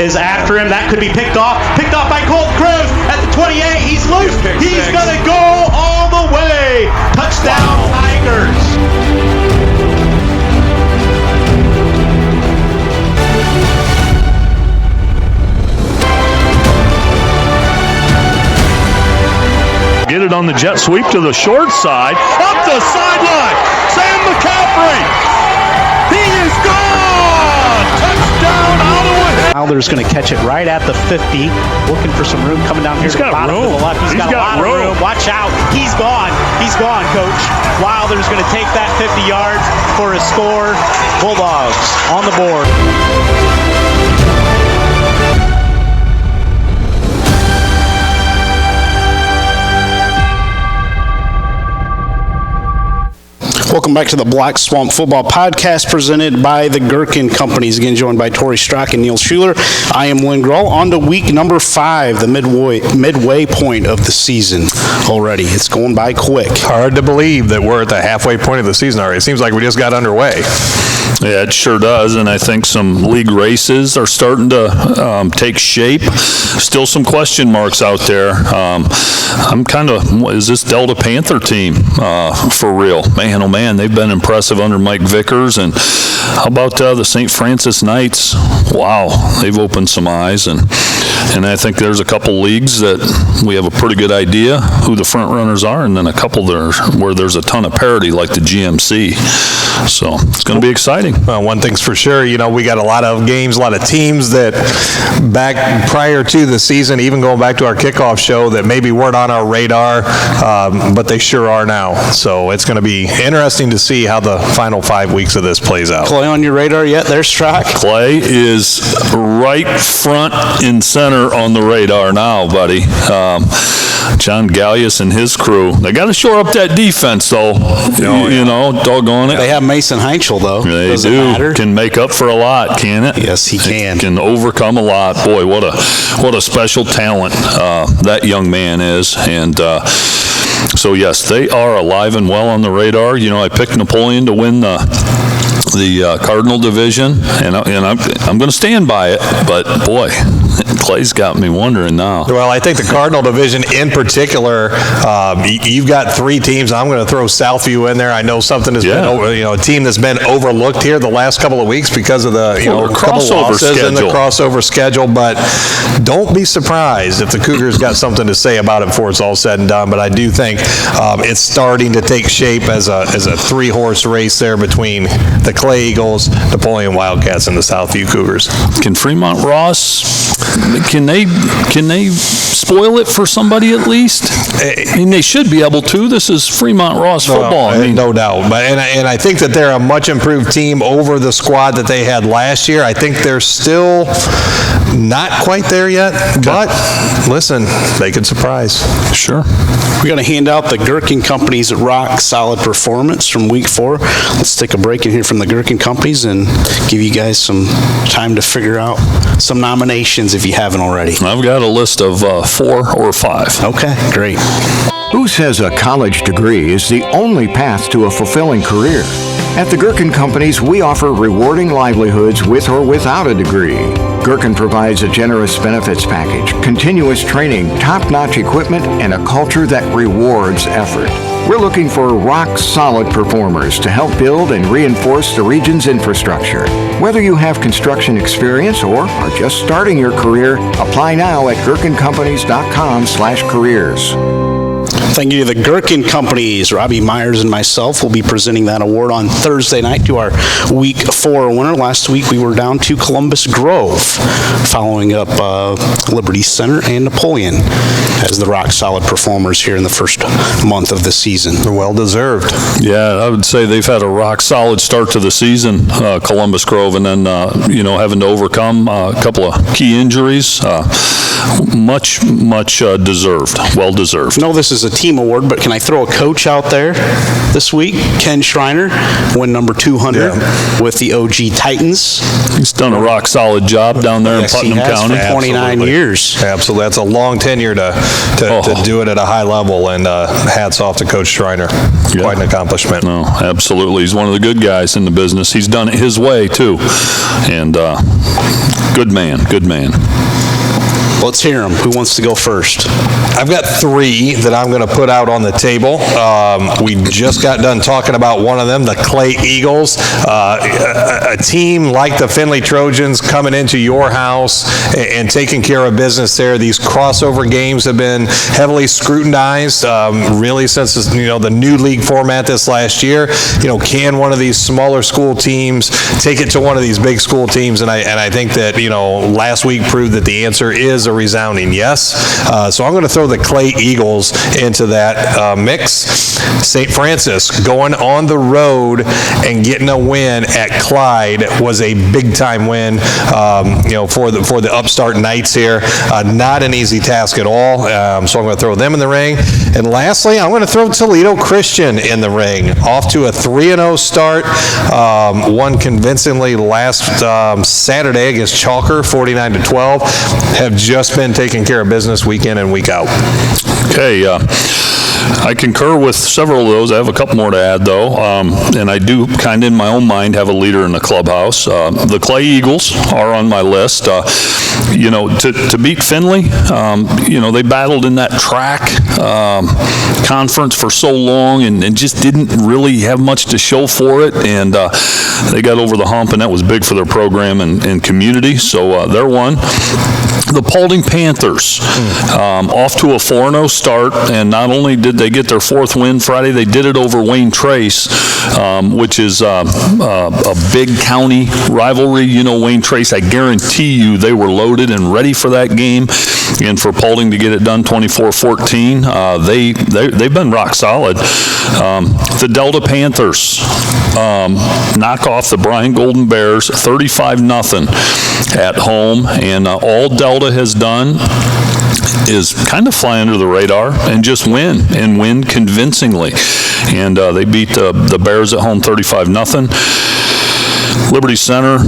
is after him. That could be picked off by Colt Cruz at the 28. He's loose. He's going to go all the way. Touchdown, Tigers. Get it on the jet sweep to the short side. Up the sideline. Sam McCaffrey. He is gone. Touchdown, Ottawa. Wilder's going to catch it right at the 50. Looking for some room coming down here to the bottom to the left. He's got a lot of room. Watch out. He's gone. He's gone, Coach. Wilder's going to take that 50 yards for a score. Bulldogs on the board. Welcome back to the Black Swamp Football Podcast presented by the Gerken Companies. Again, joined by Tory, Strock, and Neil Schuller. I am Lynn Groll. On to week number 5, the midway point of the season already. It's going by quick. Hard to believe that we're at the halfway point of the season already. It seems like we just got underway. Yeah, it sure does, and I think some league races are starting to take shape. Still some question marks out there. I'm kind of, is this Delta Panther team for real? Man, oh man, they've been impressive under Mike Vickers. And how about the St. Francis Knights? Wow, they've opened some eyes, and I think there's a couple leagues that we have a pretty good idea who the front runners are, and then a couple there where there's a ton of parity, like the GMC. So it's going to be exciting. Well, one thing's for sure, we got a lot of games, a lot of teams that back prior to the season, even going back to our kickoff show, that maybe weren't on our radar, but they sure are now. So it's going to be interesting to see how the final 5 weeks of this plays out. Clay on your radar yet? There's Strock. Clay is right front and center on the radar now, buddy. John Gallius and his crew, they got to shore up that defense, though. Doggone it. They have Mason Heinchel, though. They Doesn't do. matter. Can make up for a lot, can it? Yes, he can. Can overcome a lot. Boy, what a special talent that young man is. And so, yes, they are alive and well on the radar. I picked Napoleon to win the Cardinal division, and I'm going to stand by it. But boy, Clay's got me wondering now. Well, I think the Cardinal division in particular, you've got 3 teams. I'm going to throw Southview in there. I know something has been a team that's been overlooked here the last couple of weeks because of the couple losses in the crossover schedule. But don't be surprised if the Cougars got something to say about it before it's all said and done. But I do think it's starting to take shape as a 3-horse race there between the Clay Eagles, Napoleon Wildcats, and the Southview Cougars. Can Fremont Ross, can they spoil it for somebody at least? I mean, they should be able to. This is Fremont Ross football. No doubt. But and I think that they're a much improved team over the squad that they had last year. I think they're still not quite there yet. Okay. But listen, they could surprise. Sure. We're going to hand out the Gerken Company's rock solid performance from week 4. Let's take a break in here from the Gerken Companies and give you guys some time to figure out some nominations if you haven't already. I've got a list of 4 or 5. Okay, great. Who says a college degree is the only path to a fulfilling career? At the Gerken Companies, we offer rewarding livelihoods with or without a degree. Gerken provides a generous benefits package, continuous training, top-notch equipment, and a culture that rewards effort. We're looking for rock-solid performers to help build and reinforce the region's infrastructure. Whether you have construction experience or are just starting your career, apply now at gerkencompanies.com/careers. Thank you to the Gerken Companies. Robbie Myers and myself will be presenting that award on Thursday night to our Week 4 winner. Last week we were down to Columbus Grove, following up Liberty Center and Napoleon as the rock-solid performers here in the first month of the season. Well-deserved. Yeah, I would say they've had a rock-solid start to the season, Columbus Grove, and then, having to overcome a couple of key injuries. Much deserved. Well-deserved. No, this this is a team award, but can I throw a coach out there this week? Ken Schreiner, win number 200 with the OG Titans. He's done a rock-solid job down there in Putnam County. For 29 years. Absolutely. That's a long tenure to do it at a high level, and hats off to Coach Schreiner. Quite an accomplishment. No, absolutely. He's one of the good guys in the business. He's done it his way, too. And good man, good man. Let's hear him. Who wants to go first? I've got 3 that I'm going to put out on the table. We just got done talking about one of them, the Clay Eagles. A team like the Findlay Trojans coming into your house and taking care of business there. These crossover games have been heavily scrutinized, really since the new league format this last year. Can one of these smaller school teams take it to one of these big school teams? And I think that last week proved that the answer is a resounding yes. So I'm going to throw the Clay Eagles into that mix. St. Francis going on the road and getting a win at Clyde was a big-time win, for the upstart Knights here. Not an easy task at all. So I'm going to throw them in the ring. And lastly, I'm going to throw Toledo Christian in the ring. Off to a 3-0 start. Won convincingly last Saturday against Chalker, 49-12. Have just been taking care of business week in and week out. Okay, I concur with several of those. I have a couple more to add, though, and I do kind of in my own mind have a leader in the clubhouse. The Clay Eagles are on my list. To beat Findlay, they battled in that track conference for so long and just didn't really have much to show for it, and they got over the hump, and that was big for their program and community, so they're one. The Paulding Panthers, off to a 4-0 start, and not only did they get their 4th win Friday, they did it over Wayne Trace, which is a big county rivalry. Wayne Trace, I guarantee you they were loaded and ready for that game, and for Paulding to get it done 24-14, they've been rock solid. The Delta Panthers knock off the Bryan Golden Bears 35-0 at home, and all Delta has done is kind of fly under the radar and just win convincingly. And they beat the Bears at home 35-0. Liberty Center,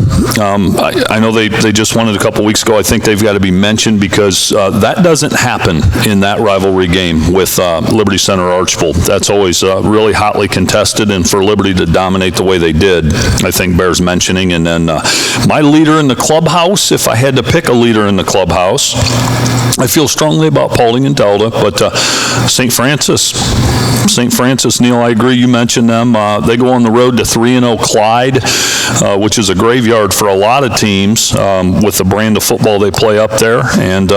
I know they just won it a couple weeks ago. I think they've got to be mentioned because that doesn't happen in that rivalry game with Liberty Center Archbold. That's always really hotly contested, and for Liberty to dominate the way they did, I think bears mentioning. And then my leader in the clubhouse, if I had to pick a leader in the clubhouse, I feel strongly about Paulding and Delta, but St. Francis, Neil, I agree. You mentioned them. They go on the road to 3-0 Clyde, which is a graveyard for a lot of teams with the brand of football they play up there. And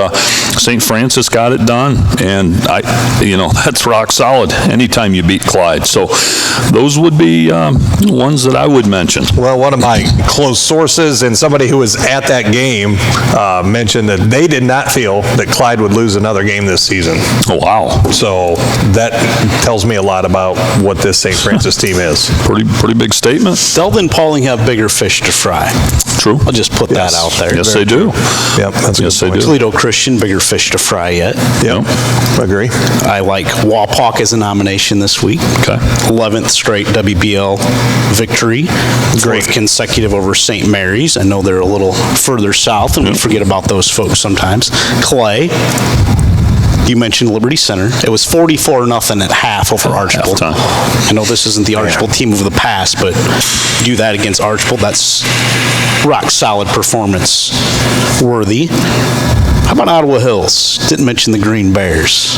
St. Francis got it done, and that's rock solid anytime you beat Clyde. So those would be ones that I would mention. Well, one of my close sources and somebody who was at that game mentioned that they did not feel that Clyde would lose another game this season. Oh, wow. So that tells me a lot about what this St. Francis team is. Pretty big statement. Delta and Paulding have bigger fish to fry. True. I'll just put that out there. Yes, they do. Yep, that's yes, they do. Toledo Christian, bigger fish to fry yet. Yep, agree. I like Wapak as a nomination this week. Okay. 11th straight WBL victory. Great consecutive over St. Mary's. I know they're a little further south, and we forget about those folks sometimes. Clay. You mentioned Liberty Center. It was 44-0 at half over Archbold. I know this isn't the Archbold team of the past, but do that against Archbold, that's rock solid performance worthy. How about Ottawa Hills? Didn't mention the Green Bears.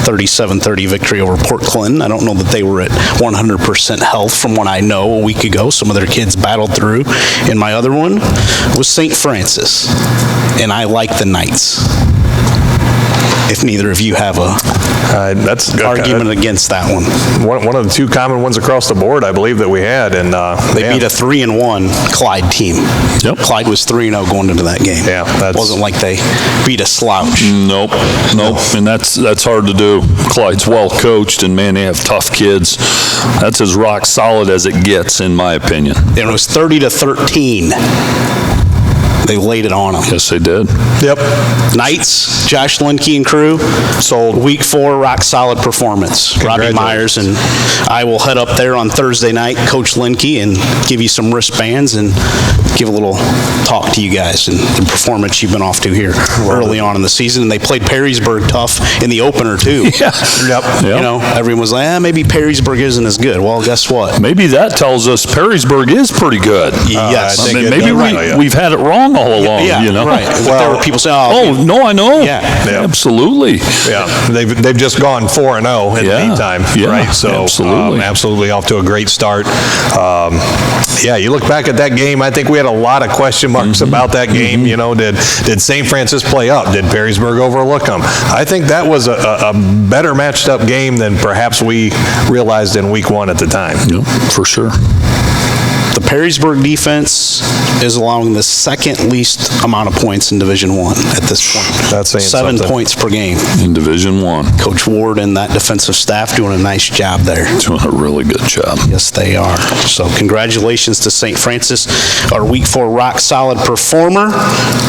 37-30 victory over Port Clinton. I don't know that they were at 100% health from what I know a week ago. Some of their kids battled through. And my other one was St. Francis. And I like the Knights. If neither of you have a argument against that one. One of the two common ones across the board, I believe, that we had. And they beat a 3-1 Clyde team. Yep. Clyde was 3-0 going into that game. Yeah, it wasn't like they beat a slouch. Nope. And that's hard to do. Clyde's well coached, and man, they have tough kids. That's as rock solid as it gets, in my opinion. And it was 30-13. They laid it on them. Yes, they did. Yep. Knights, Josh Linke and crew, sold week 4, rock solid performance. Robbie Myers and I will head up there on Thursday night, Coach Linke, and give you some wristbands and give a little talk to you guys and the performance you've been off to here early on in the season. And they played Perrysburg tough in the opener too. Yeah. Yep. You know, everyone was like, maybe Perrysburg isn't as good. Well, guess what? Maybe that tells us Perrysburg is pretty good. Yes. I think Maybe we've had it wrong all along, Yeah, you know? right. But there were people saying, Oh, no, I know. Yeah. Absolutely. Yeah, they've just gone 4-0 in the meantime, right? So absolutely off to a great start. You look back at that game. I think we had a lot of question marks about that game. You know, did St. Francis play up? Did Perrysburg overlook them? I think that was a better matched up game than perhaps we realized in week 1 at the time. Yeah, for sure. The Perrysburg defense is allowing the second least amount of points in Division 1 at this point. That's saying 7 something. points per game. In Division 1. Coach Ward and that defensive staff doing a nice job there. Doing a really good job. Yes, they are. So congratulations to St. Francis, our Week 4 rock solid performer.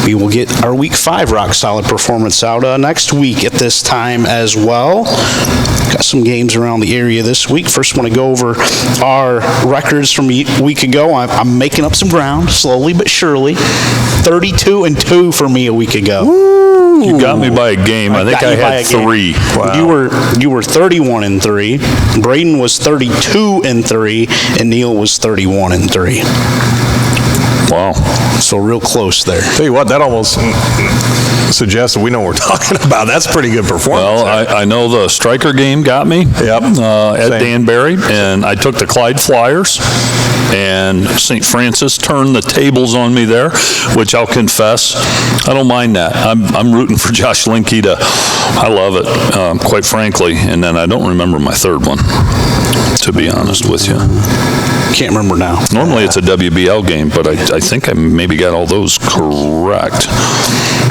We will get our Week 5 rock solid performance out next week at this time as well. Got some games around the area this week. First, want to go over our records from a week ago. I'm making up some ground, slowly but surely. 32-2 for me a week ago. Woo! You got me by a game. I think I had 3. Wow. You were 31-3. Braden was 32-3, and Neil was 31-3. Wow. So real close there. Tell you what, that almost suggests that we know what we're talking about. That's pretty good performance. Well, I know the striker game got me at Danbury, and I took the Clyde Flyers, and St. Francis turned the tables on me there, which I'll confess, I don't mind that. I'm rooting for Josh Linke I love it, quite frankly, and then I don't remember my third one, to be honest with you. Can't remember now. Normally it's a WBL game, but I think I maybe got all those correct.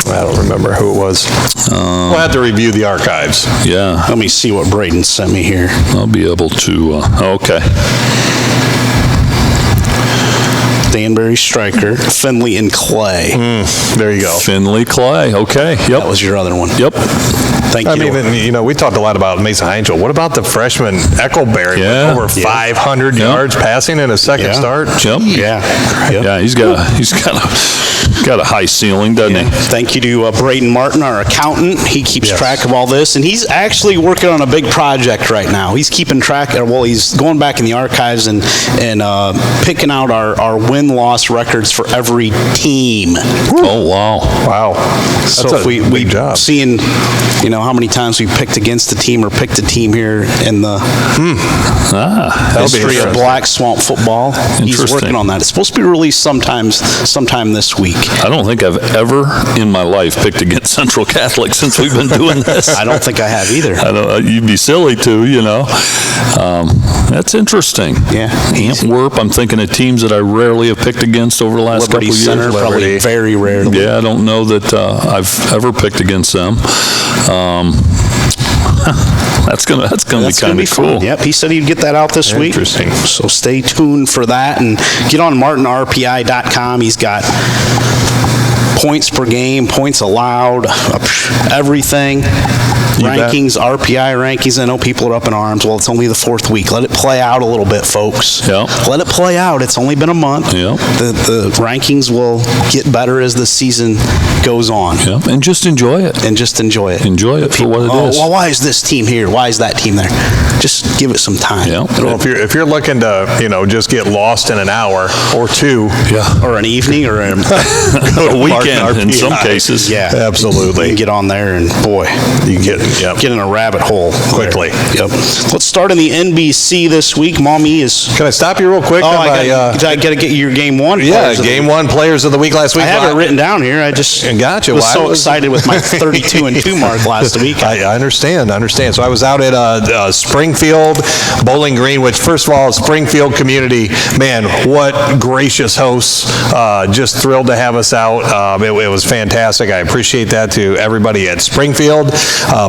I don't remember who it was. We'll have to review the archives. Yeah. Let me see what Braden sent me here. I'll be able to, okay. Danbury striker, Finley and Clay. There you go. Finley Clay, okay, yep. That was your other one. Yep. Thank you. I mean, we talked a lot about Mason Heinzel. What about the freshman Eckleberry with over 500 yards passing in a second start? Yep. Yeah, he's got a high ceiling, doesn't he? Thank you to Braden Martin, our accountant. He keeps track of all this, and he's actually working on a big project right now. He's keeping track, he's going back in the archives and picking out our win-loss records for every team. Oh, wow. So That's if a big job. seeing, how many times we picked against the team or picked a team here in the history of Black Swamp football. He's working on that. It's supposed to be released sometime this week. I don't think I've ever in my life picked against Central Catholic since we've been doing this. I don't think I have either. You'd be silly to, That's interesting. Yeah. Antwerp, I'm thinking of teams that I rarely have picked against over the last couple of years. Center, probably very rarely. Yeah, I don't know that I've ever picked against them. That's gonna be kind of cool. Yep, he said he'd get that out this week. Interesting. So stay tuned for that and get on martinrpi.com. He's got points per game, points allowed, everything. Rankings, RPI rankings. I know people are up in arms. Well, it's only the 4th week. Let it play out a little bit, folks. Yeah. Let it play out. It's only been a month. Yeah. The rankings will get better as the season goes on. Yeah, and just enjoy it. Enjoy it. Enjoy it for what it is. Well, why is this team here? Why is that team there? Just give it some time. Yeah. Well, if you're looking to, just get lost in an hour or two, Or an evening or a weekend in some cases. Yeah, absolutely. You can get on there and boy, You get in a rabbit hole quickly. Yep. Let's start in the NBC this week. Mommy is. Can I stop you real quick? I got to get your game one. Game one players of the week last week. I have it written down here. I just gotcha. was so excited with my 32-2 mark last week. I understand. So I was out at Springfield Bowling Green, which first of all, Springfield community, man, what gracious hosts. Just thrilled to have us out. It was fantastic. I appreciate that to everybody at Springfield.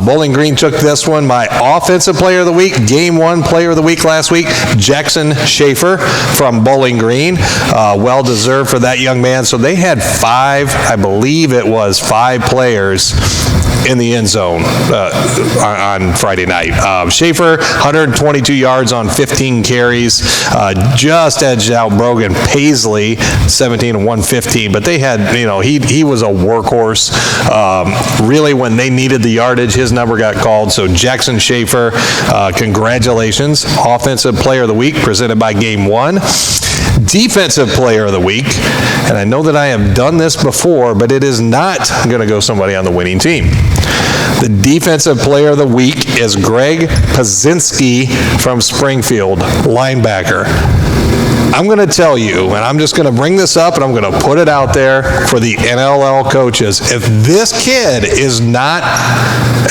Bowling Green took this one. My offensive player of the week, Game 1 player of the week last week, Jackson Schaefer from Bowling Green. Well deserved for that young man. So they had five players in the end zone on Friday night. Schaefer, 122 yards on 15 carries, just edged out Brogan Paisley, 17 and 115. But they had, he was a workhorse. Really, when they needed the yardage, his number got called. So Jackson Schaefer, congratulations. Offensive Player of the Week, presented by Game 1. Defensive Player of the Week, and I know that I have done this before, but it is not going to go somebody on the winning team. The Defensive Player of the Week is Greg Pazinski from Springfield, linebacker. I'm going to tell you, and I'm just going to bring this up and I'm going to put it out there for the NLL coaches. If this kid is not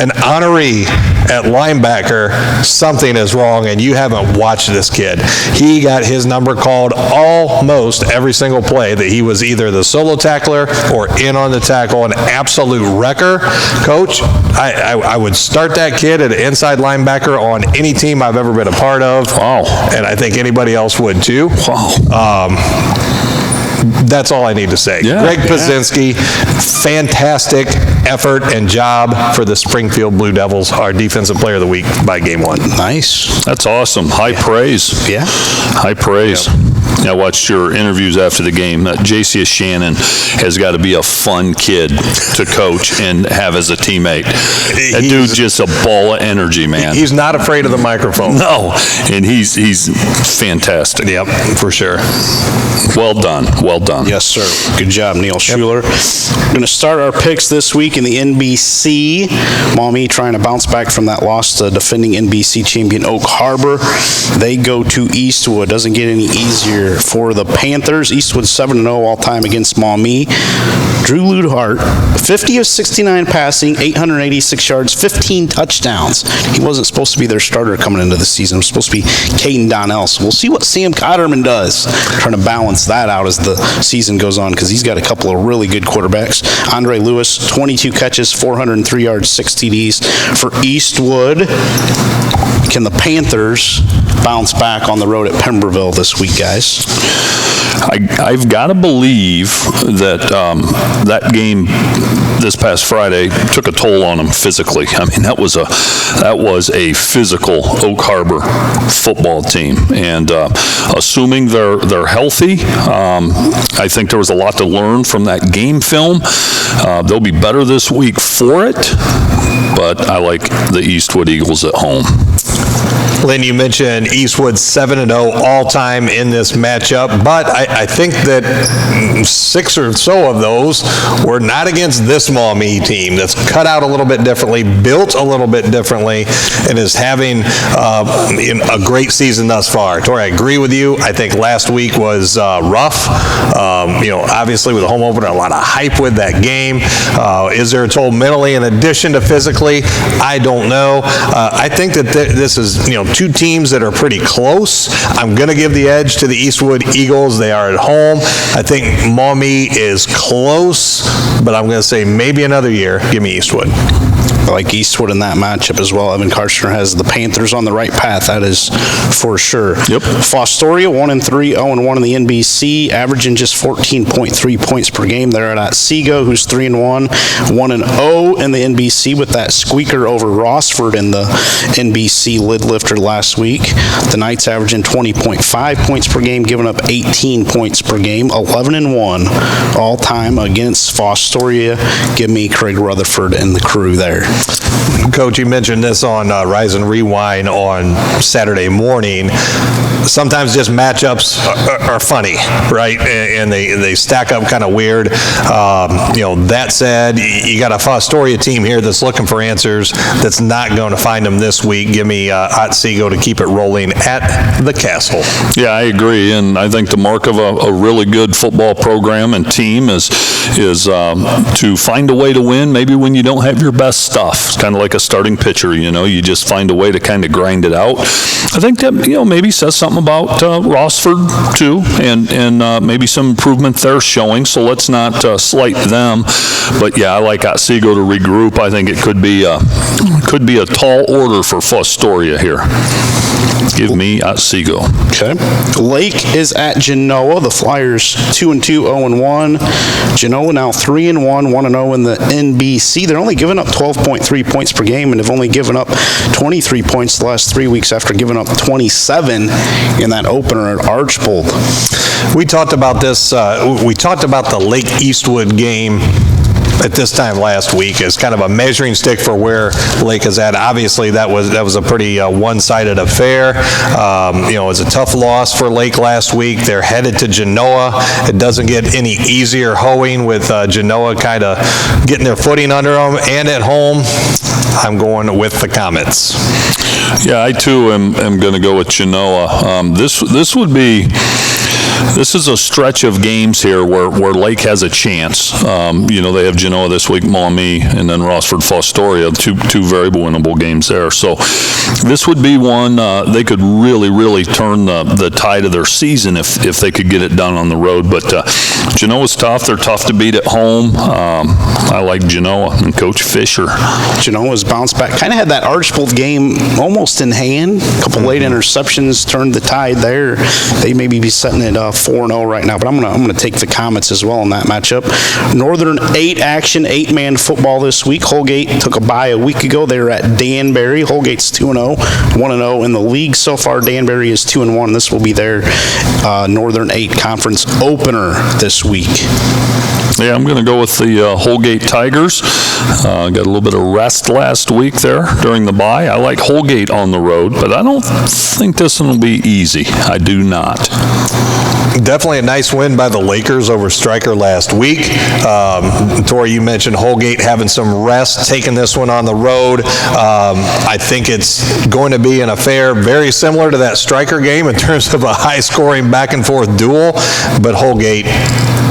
an honoree at linebacker, something is wrong and you haven't watched this kid. He got his number called almost every single play that he was either the solo tackler or in on the tackle, an absolute wrecker. Coach, I would start that kid at an inside linebacker on any team I've ever been a part of. Wow. And I think anybody else would too. Wow. That's all I need to say. Yeah, Greg Pazinski, fantastic effort and job for the Springfield Blue Devils, our Defensive Player of the Week by Game 1. Nice. That's awesome. High praise. Yeah. High praise. I watched your interviews after the game. J.C. Shannon has got to be a fun kid to coach and have as a teammate. That dude's just a ball of energy, man. He's not afraid of the microphone. No, and he's fantastic. Yep, for sure. Well done. Well done. Yes, sir. Good job, Neil Schuller. We're going to start our picks this week in the NBC. Maumee trying to bounce back from that loss to defending NBC champion Oak Harbor. They go to Eastwood. Doesn't get any easier for the Panthers. Eastwood 7-0 all-time against Maumee. Drew Ludhart, 50 of 69 passing, 886 yards, 15 touchdowns. He wasn't supposed to be their starter coming into the season. It was supposed to be Caden Donnell. So we'll see what Sam Cotterman does, trying to balance that out as the season goes on, because he's got a couple of really good quarterbacks. Andre Lewis, 22 catches, 403 yards, 6 TDs for Eastwood. Can the Panthers bounce back on the road at Pemberville this week, guys? I've got to believe that that game this past Friday took a toll on them physically. I mean, that was a physical Oak Harbor football team, and assuming they're healthy, I think there was a lot to learn from that game film. They'll be better this week for it, but I like the Eastwood Eagles at home. Lynn, you mentioned Eastwood 7-0 all-time in this matchup, but I think that 6 or so of those were not against this Maumee team that's cut out a little bit differently, built a little bit differently, and is having a great season thus far. Tory, I agree with you. I think last week was rough. Obviously with the home opener, a lot of hype with that game. Is there a toll mentally in addition to physically? I don't know. I think that this is, two teams that are pretty close. I'm going to give the edge to the Eastwood Eagles. They are at home. I think Maumee is close, but I'm going to say maybe another year. Give me Eastwood. I like Eastwood in that matchup as well. Evan Karshner has the Panthers on the right path, that is for sure. Yep. Fostoria 1-3, 0-1 in the NBC, averaging just 14.3 points per game. They're at Seago, who's 3-1, 1-0 in the NBC with that squeaker over Rossford in the NBC lid lifter last week. The Knights averaging 20.5 points per game, giving up 18 points per game, 11-1 all time against Fostoria. Give me Craig Rutherford and the crew there. Coach, you mentioned this on Rise and Rewind on Saturday morning. Sometimes just matchups are funny, right? And they stack up kind of weird. That said, you got a Fostoria team here that's looking for answers that's not going to find them this week. Give me Otsego to keep it rolling at the Castle. Yeah, I agree, and I think the mark of a really good football program and team is to find a way to win, maybe when you don't have your best stuff. tough. It's kind of like a starting pitcher, you just find a way to kind of grind it out. I think that, maybe says something about Rossford too, and maybe some improvement they're showing, so let's not slight them. But yeah, I like Otsego to regroup. I think it could be a tall order for Fostoria here. Give me Otsego. Okay. Lake is at Genoa. The Flyers 2-2, 0-1. Genoa now 3-1, 1-0 in the NBC. They're only giving up 12.3 points per game and have only given up 23 points the last 3 weeks after giving up 27 in that opener at Archbold. We talked about this. We talked about the Lake Eastwood game at this time last week as kind of a measuring stick for where Lake is at. Obviously, that was a pretty one-sided affair. It was a tough loss for Lake last week. They're headed to Genoa. It doesn't get any easier hoeing with Genoa kind of getting their footing under them. And at home, I'm going with the Comets. Yeah, I too am going to go with Genoa. This is a stretch of games here where Lake has a chance. They have Genoa this week, Maumee, and then Rossford Fostoria, two very winnable games there. So this would be one they could really, really turn the tide of their season if they could get it done on the road. But Genoa's tough. They're tough to beat at home. I like Genoa and Coach Fisher. Genoa's bounced back. Kind of had that Archbold game almost in hand. A couple late interceptions turned the tide there. They maybe be setting it 4-0 right now, but I'm gonna take the Comets as well in that matchup. Northern 8 action, 8-man football this week. Holgate took a bye a week ago. They were at Danbury. Holgate's 2-0, 1-0 in the league so far. Danbury is 2-1. This will be their Northern 8 conference opener this week. Yeah, I'm going to go with the Holgate Tigers. Got a little bit of rest last week there during the bye. I like Holgate on the road, but I don't think this one will be easy. I do not. Definitely a nice win by the Lakers over Stryker last week. Tory, you mentioned Holgate having some rest, taking this one on the road. I think it's going to be an affair very similar to that Stryker game in terms of a high-scoring back-and-forth duel, but Holgate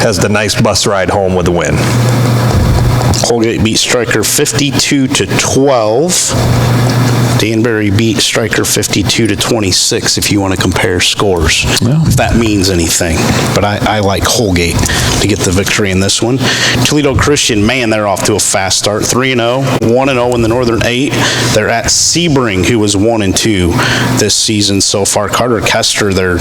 has the nice bus ride home with a win. Holgate beat Stryker 52-12. Danbury beat Stryker 52-26 if you want to compare scores, if that means anything. But I like Holgate to get the victory in this one. Toledo Christian, man, they're off to a fast start. 3-0, 1-0 in the Northern 8. They're at Sebring, who was 1-2 this season so far. Carter Kester, their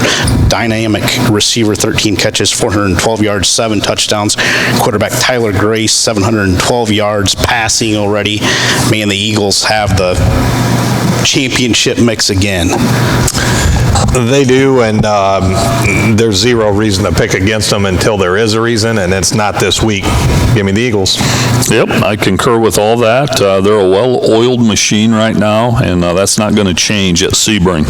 dynamic receiver, 13 catches, 412 yards, 7 touchdowns. Quarterback Tyler Grace, 712 yards passing already. Man, the Eagles have the championship mix again. They do, and there's zero reason to pick against them until there is a reason, and it's not this week. Give me the Eagles. Yep, I concur with all that. They're a well-oiled machine right now, and that's not going to change at Sebring.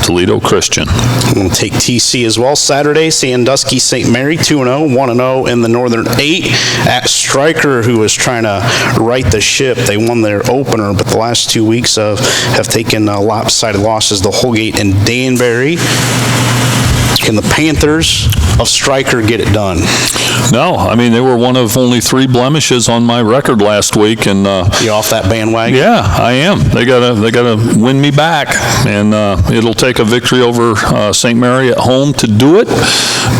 Toledo Christian. We'll take TC as well. Saturday, Sandusky St. Mary, 2-0, 1-0 in the Northern 8. At Stryker, who was trying to right the ship. They won their opener, but the last 2 weeks have taken lopsided losses. The Holgate and Danbury. Can the Panthers of Stryker get it done? No, I mean, they were one of only 3 blemishes on my record last week, and you off that bandwagon? Yeah, I am. They gotta win me back, and it'll take a victory over St. Mary at home to do it.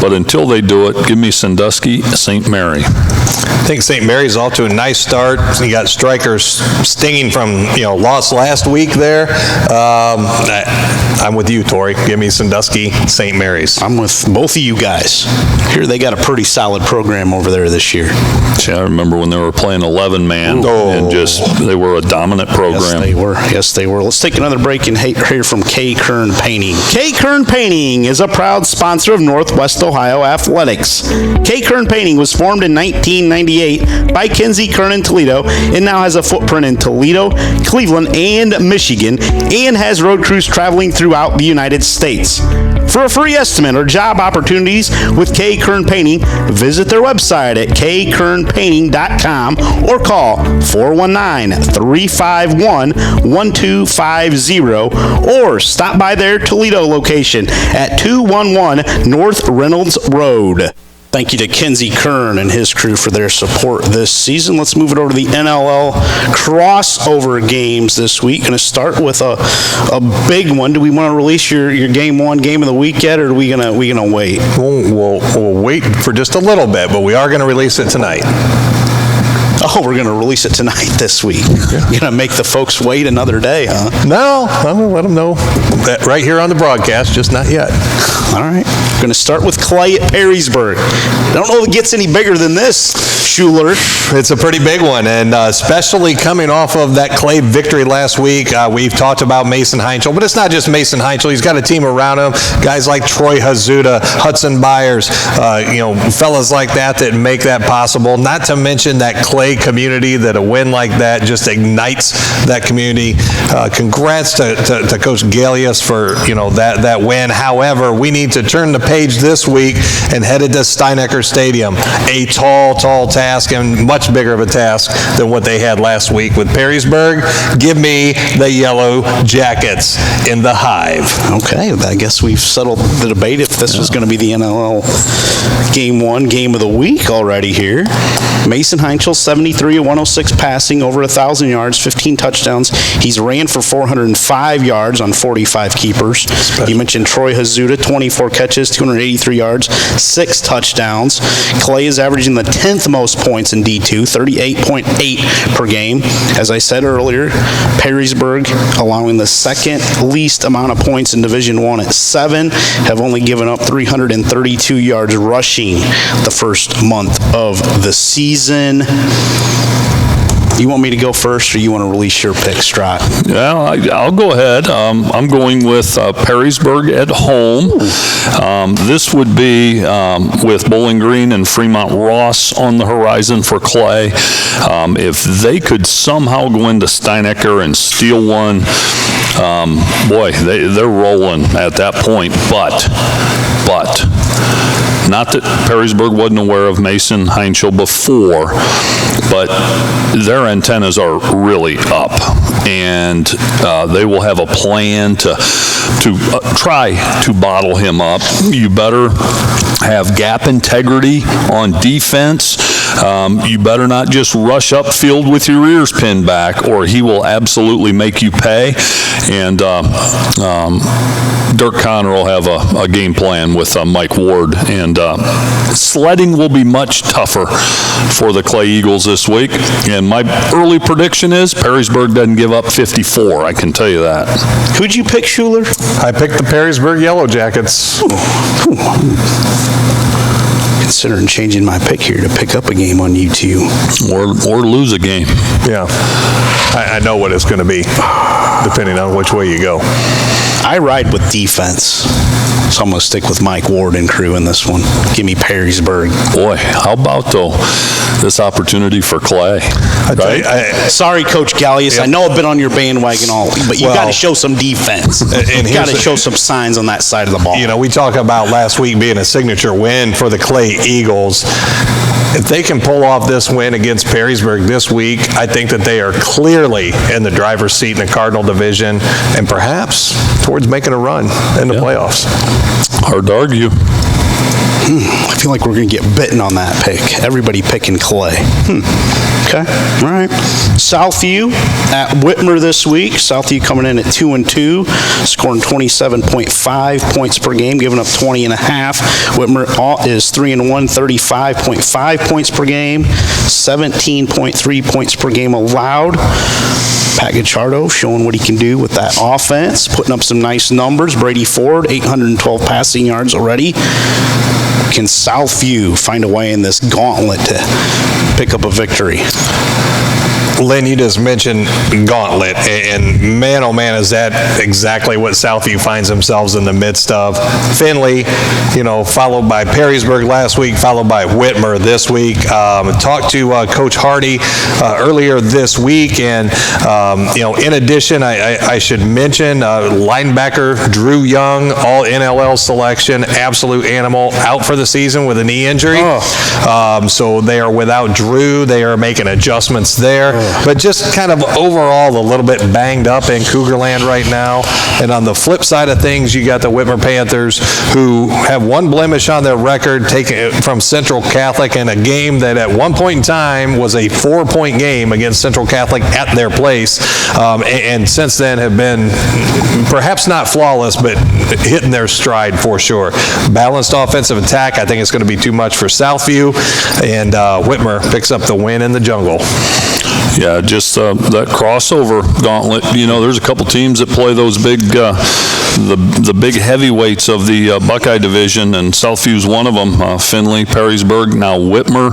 But until they do it, give me Sandusky St. Mary. I think St. Mary's off to a nice start. You got Strikers stinging from loss last week there. I'm with you, Tory. Give me Sandusky St. Mary's. I'm with both of you guys. Here they got a pretty solid program over there this year. See, I remember when they were playing 11-man, and they were a dominant program. Yes, they were. Let's take another break and hear from K. Kern Painting. K. Kern Painting is a proud sponsor of Northwest Ohio Athletics. K. Kern Painting was formed in 1998 by Kinsey Kern in Toledo and now has a footprint in Toledo, Cleveland, and Michigan, and has road crews traveling throughout the United States. For a free estimate or job opportunities with K. Kern Painting, visit their website at kkernpainting.com or call 419-351-1250 or stop by their Toledo location at 211 North Reynolds Road. Thank you to Kinsey Kern and his crew for their support this season. Let's move it over to the NLL crossover games this week. Going to start with a big one. Do we want to release your game one, game of the week yet, or are we gonna wait? We'll wait for just a little bit, but we are going to release it tonight. Oh, we're going to release it tonight this week. You're going to make the folks wait another day, huh? No, I'm going to let them know that right here on the broadcast, just not yet. All right. We're going to start with Clay at Perrysburg. I don't know if it gets any bigger than this, Schuller. It's a pretty big one, and especially coming off of that Clay victory last week. We've talked about Mason Heinchel, but it's not just Mason Heinchel. He's got a team around him, guys like Troy Hazuda, Hudson Byers, fellas like that make that possible. Not to mention that Clay community, that a win like that just ignites that community. Congrats to Coach Galius for that win. However, we need to turn the page this week and headed to Steinecker Stadium. A tall task, and much bigger of a task than what they had last week with Perrysburg. Give me the Yellow Jackets in the Hive. Okay, I guess we've settled the debate if this was going to be the NLL game one, game of the week already here. Mason Heinchel, 73 of 106 passing, over 1,000 yards, 15 touchdowns. He's ran for 405 yards on 45 keepers. You mentioned Troy Hazuda, 24 catches, 283 yards, 6 touchdowns. Clay is averaging the 10th most points in D2, 38.8 per game. As I said earlier, Perrysburg allowing the second least amount of points in Division I at 7, have only given up 332 yards rushing the first month of the season. You want me to go first, or you want to release your pick, Strock? Yeah, I'll go ahead. I'm going with Perrysburg at home. This would be with Bowling Green and Fremont Ross on the horizon for Clay. If they could somehow go into Steinecker and steal one, boy, they're rolling at that point. But not that Perrysburg wasn't aware of Mason Heinchel before, but their antennas are really up, and they will have a plan to try to bottle him up. You better have gap integrity on defense. You better not just rush upfield with your ears pinned back, or he will absolutely make you pay. And Dirk Conner will have a game plan with Mike Ward, and sledding will be much tougher for the Clay Eagles this week. And my early prediction is Perrysburg doesn't give up 54. I can tell you that. Who'd you pick, Schuller? I picked the Perrysburg Yellow Jackets. Considering changing my pick here to pick up a game on U2. Or lose a game. Yeah. I know what it's going to be, depending on which way you go. I ride with defense, so I'm going to stick with Mike Ward and crew in this one. Give me Perrysburg. Boy, how about, though, this opportunity for Clay? Right? Sorry, Coach Gallius. Yep. I know I've been on your bandwagon all week, but you got to show some defense. And you got to show some signs on that side of the ball. We talk about last week being a signature win for the Clay Eagles. If they can pull off this win against Perrysburg this week, I think that they are clearly in the driver's seat in the Cardinal Division, and perhaps towards making a run in the playoffs. Hard to argue. I feel like we're going to get bitten on that pick. Everybody picking Clay. Okay. All right. Southview at Whitmer this week. Southview coming in at 2-2, scoring 27.5 points per game, giving up 20.5. Whitmer is 3-1, 35.5 points per game, 17.3 points per game allowed. Pat Gachardo showing what he can do with that offense, putting up some nice numbers. Brady Ford, 812 passing yards already. Can Southview find a way in this gauntlet to pick up a victory? Lynn, you just mentioned gauntlet, and man, oh man, is that exactly what Southview finds themselves in the midst of. Findlay, followed by Perrysburg last week, followed by Whitmer this week. Talked to Coach Hardy earlier this week, and in addition, I should mention linebacker Drew Young, all NLL selection, absolute animal, out for the season with a knee injury. So they are without Drew. They are making adjustments there. but just kind of overall a little bit banged up in Cougarland right now. And on the flip side of things, you got the Whitmer Panthers, who have one blemish on their record, taking it from Central Catholic in a game that at one point in time was a 4-point game against Central Catholic at their place, and since then have been perhaps not flawless, but hitting their stride for sure. Balanced offensive attack. I think it's going to be too much for Southview, and Whitmer picks up the win in the jungle. Yeah, just that crossover gauntlet. You know, there's a couple teams that play those big, the big heavyweights of the Buckeye division, and Southview's one of them. Findlay, Perrysburg, now Whitmer.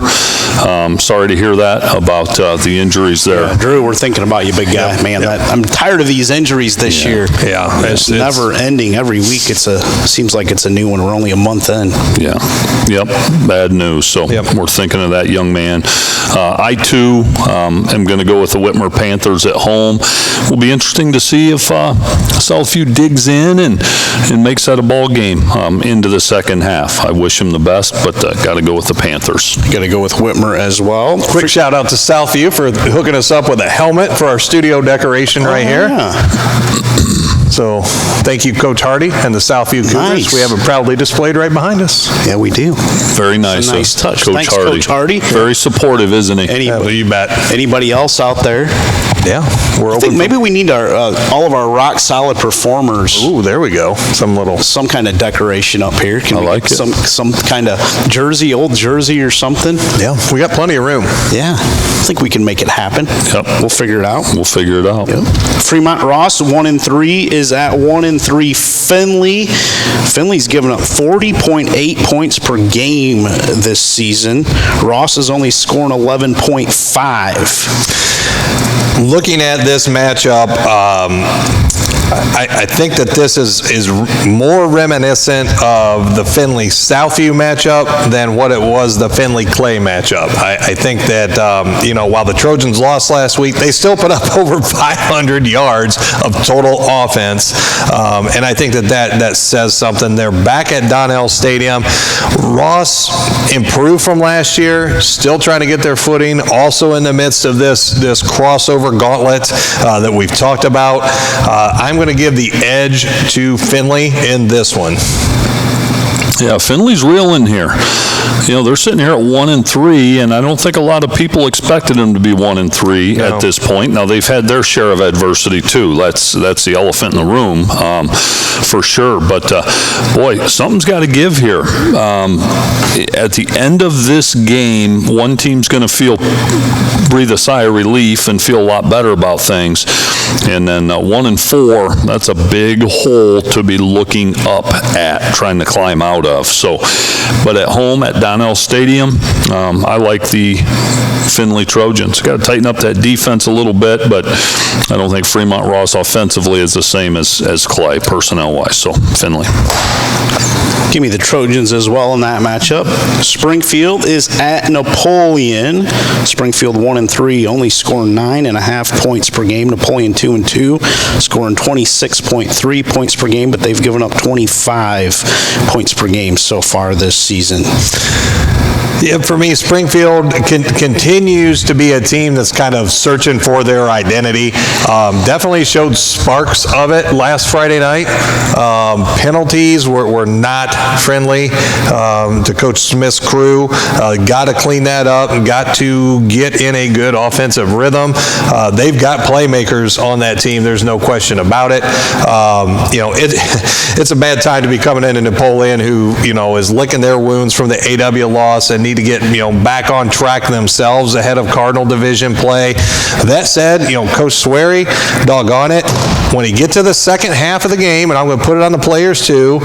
Sorry to hear that about the injuries there. Yeah, Drew, we're thinking about you, big guy. Yep. Man, I'm tired of these injuries this year. Yeah, it's never ending. Every week seems like it's a new one. We're only a month in. Yeah, yep, bad news. So we're thinking of that young man. I too am going to go with the Whitmer Panthers at home. Will be interesting to see if Southview digs in and makes that a ball game into the second half. I wish him the best, but got to go with the Panthers. Got to go with Whitmer as well. Quick shout out to Southview for hooking us up with a helmet for our studio decoration right here. So thank you, Coach Hardy and the Southview Cougars. Nice. We have it proudly displayed right behind us. Yeah, we do. Very nice. It's a nice touch. Coach Thanks, Hardy. Coach Hardy. Very supportive, isn't he? You bet. Anybody else out there? Yeah, we're I think maybe we need our all of our rock solid performers. Ooh, there we go. Some kind of decoration up here. Can we like get it. some kind of jersey, old jersey or something? Yeah, we got plenty of room. Yeah, I think we can make it happen. Yep. We'll figure it out. We'll figure it out. Yep. Fremont Ross 1-3 is at 1-3 Findlay. Findlay's given up 40.8 points per game this season. Ross is only scoring 11.5. Looking at this matchup, I think that this is more reminiscent of the Findlay Southview matchup than what it was the Findlay Clay matchup. I think that, while the Trojans lost last week, they still put up over 500 yards of total offense, and I think that says something. They're back at Donnell Stadium. Ross improved from last year, still trying to get their footing, also in the midst of this crossover gauntlet that we've talked about. I'm going to give the edge to Findlay in this one. Yeah, Findlay's real in here. You know, they're sitting here at 1-3, and I don't think a lot of people expected them to be 1-3 at this point. Now, they've had their share of adversity, too. That's the elephant in the room, for sure. But, boy, something's got to give here. At the end of this game, one team's going to breathe a sigh of relief and feel a lot better about things. And then 1-4, that's a big hole to be looking up at, trying to climb out of. So, but at home at Donnell Stadium, I like the Findlay Trojans. Got to tighten up that defense a little bit, but I don't think Fremont Ross offensively is the same as Clay, personnel-wise. So, Findlay. Give me the Trojans as well in that matchup. Springfield is at Napoleon. Springfield 1-3, only scoring 9.5 points per game. Napoleon 2-2, scoring 26.3 points per game, but they've given up 25 points per game so far this season. Yeah, for me, Springfield continues to be a team that's kind of searching for their identity. Definitely showed sparks of it last Friday night. Penalties were not friendly to Coach Smith's crew. Got to clean that up and got to get in a good offensive rhythm. They've got playmakers on that team. There's no question about it. It's a bad time to be coming into Napoleon, who is licking their wounds from the AW loss and need to get back on track themselves ahead of Cardinal Division play. That said, Coach Swery, doggone it, when he get to the second half of the game, and I'm going to put it on the players too,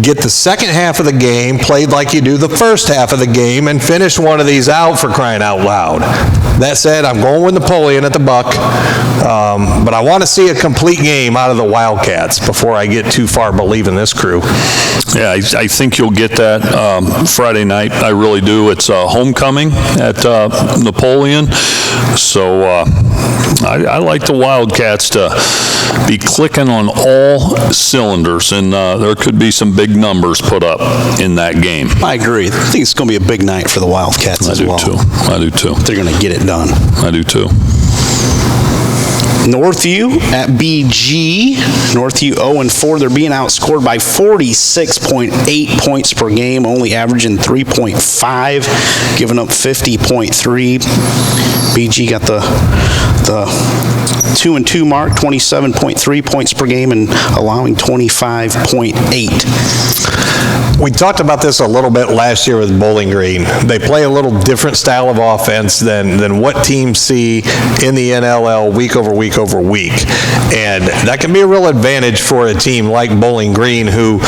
get the second half of the game played like you do the first half of the game and finish one of these out, for crying out loud. That said, I'm going with Napoleon at the Buck, but I want to see a complete game out of the Wildcats before I get too far believing this crew. Yeah, I think you'll get that Friday night. I really do. It's homecoming at Napoleon, so I like the Wildcats to be clicking on all cylinders, and there could be some big numbers put up in that game. I agree. I think it's going to be a big night for the Wildcats as well. I do too. They're going to get it done. I do too. Northview at BG. Northview 0-4. They're being outscored by 46.8 points per game, only averaging 3.5, giving up 50.3. BG got the 2-2 mark, 27.3 points per game, and allowing 25.8. We talked about this a little bit last year with Bowling Green. They play a little different style of offense than what teams see in the NLL week over week over week. And that can be a real advantage for a team like Bowling Green who,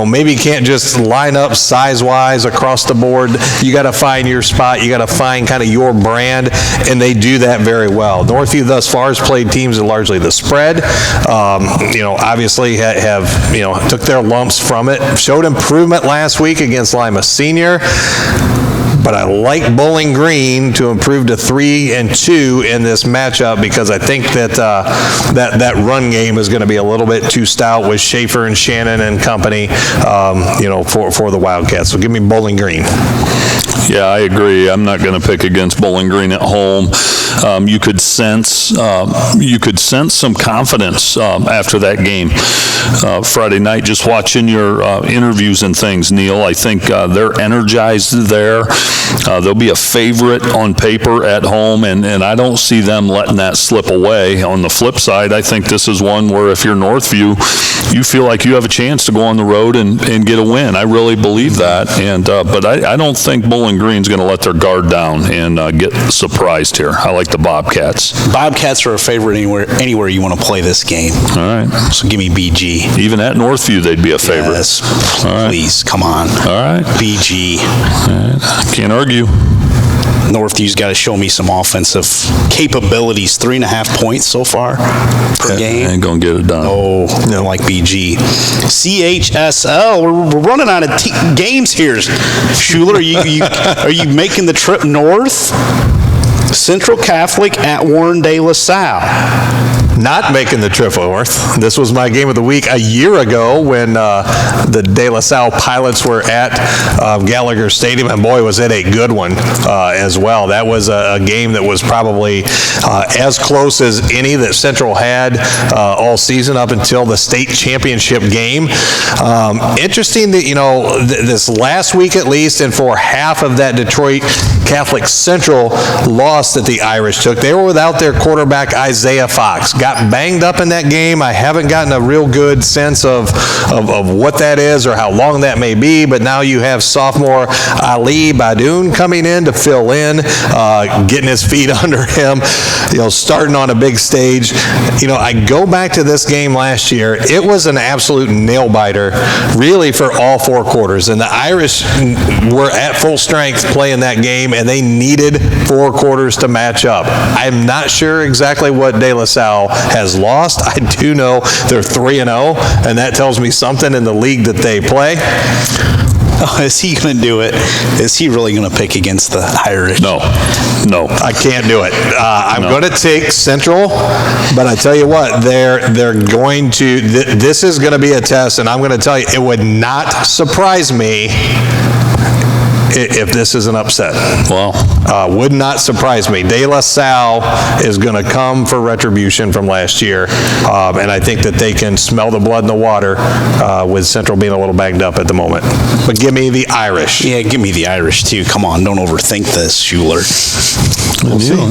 maybe can't just line up size-wise across the board. You got to find your spot. You got to find kind of your brand, and they do that very well. Northview thus far has played teams that largely the spread. Obviously have took their lumps from it. Showed improvement last week against Lima Senior. But I like Bowling Green to improve to 3-2 in this matchup because I think that that run game is going to be a little bit too stout with Schaefer and Shannon and company, for the Wildcats. So give me Bowling Green. Yeah, I agree. I'm not going to pick against Bowling Green at home. You could sense some confidence after that game Friday night. Just watching your interviews and things, Neil, I think they're energized there. They'll be a favorite on paper at home, and I don't see them letting that slip away. On the flip side, I think this is one where if you're Northview, you feel like you have a chance to go on the road and get a win. I really believe that, but I don't think Bowling Green's going to let their guard down and get surprised here. I like the Bobcats. Bobcats are a favorite anywhere you want to play this game. All right. So give me BG. Even at Northview, they'd be a favorite. Yes. All Please, come on. All right. BG. All right. Can't argue. Northview's got to show me some offensive capabilities. 3.5 points so far per game. Ain't gonna get it done. Oh, no, like BG. CHSL, we're running out of games here. Schuller, are you making the trip north? Central Catholic at Warren De La Salle. Not making the trip north. This was my game of the week a year ago when the De La Salle Pilots were at Gallagher Stadium, and boy, was it a good one as well. That was a game that was probably as close as any that Central had all season up until the state championship game. Interesting that, this last week at least, and for half of that Detroit Catholic Central loss that the Irish took, they were without their quarterback Isaiah Fox. Got banged up in that game. I haven't gotten a real good sense of what that is or how long that may be, but now you have sophomore Ali Badoun coming in to fill in, getting his feet under him, starting on a big stage. I go back to this game last year. It was an absolute nail-biter, really, for all four quarters, and the Irish were at full strength playing that game, and they needed 4 quarters to match up. I'm not sure exactly what De La Salle has lost. I do know they're 3-0, and that tells me something in the league that they play. Oh, is he going to do it? Is he really going to pick against the Irish? No. I can't do it. I'm going to take Central, but I tell you what, they're going to. This is going to be a test, and I'm going to tell you, it would not surprise me if this is an upset. Wow. Would not surprise me. De La Salle is going to come for retribution from last year, and I think that they can smell the blood in the water with Central being a little banged up at the moment. But give me the Irish. Yeah, give me the Irish too. Come on, don't overthink this, Schuller.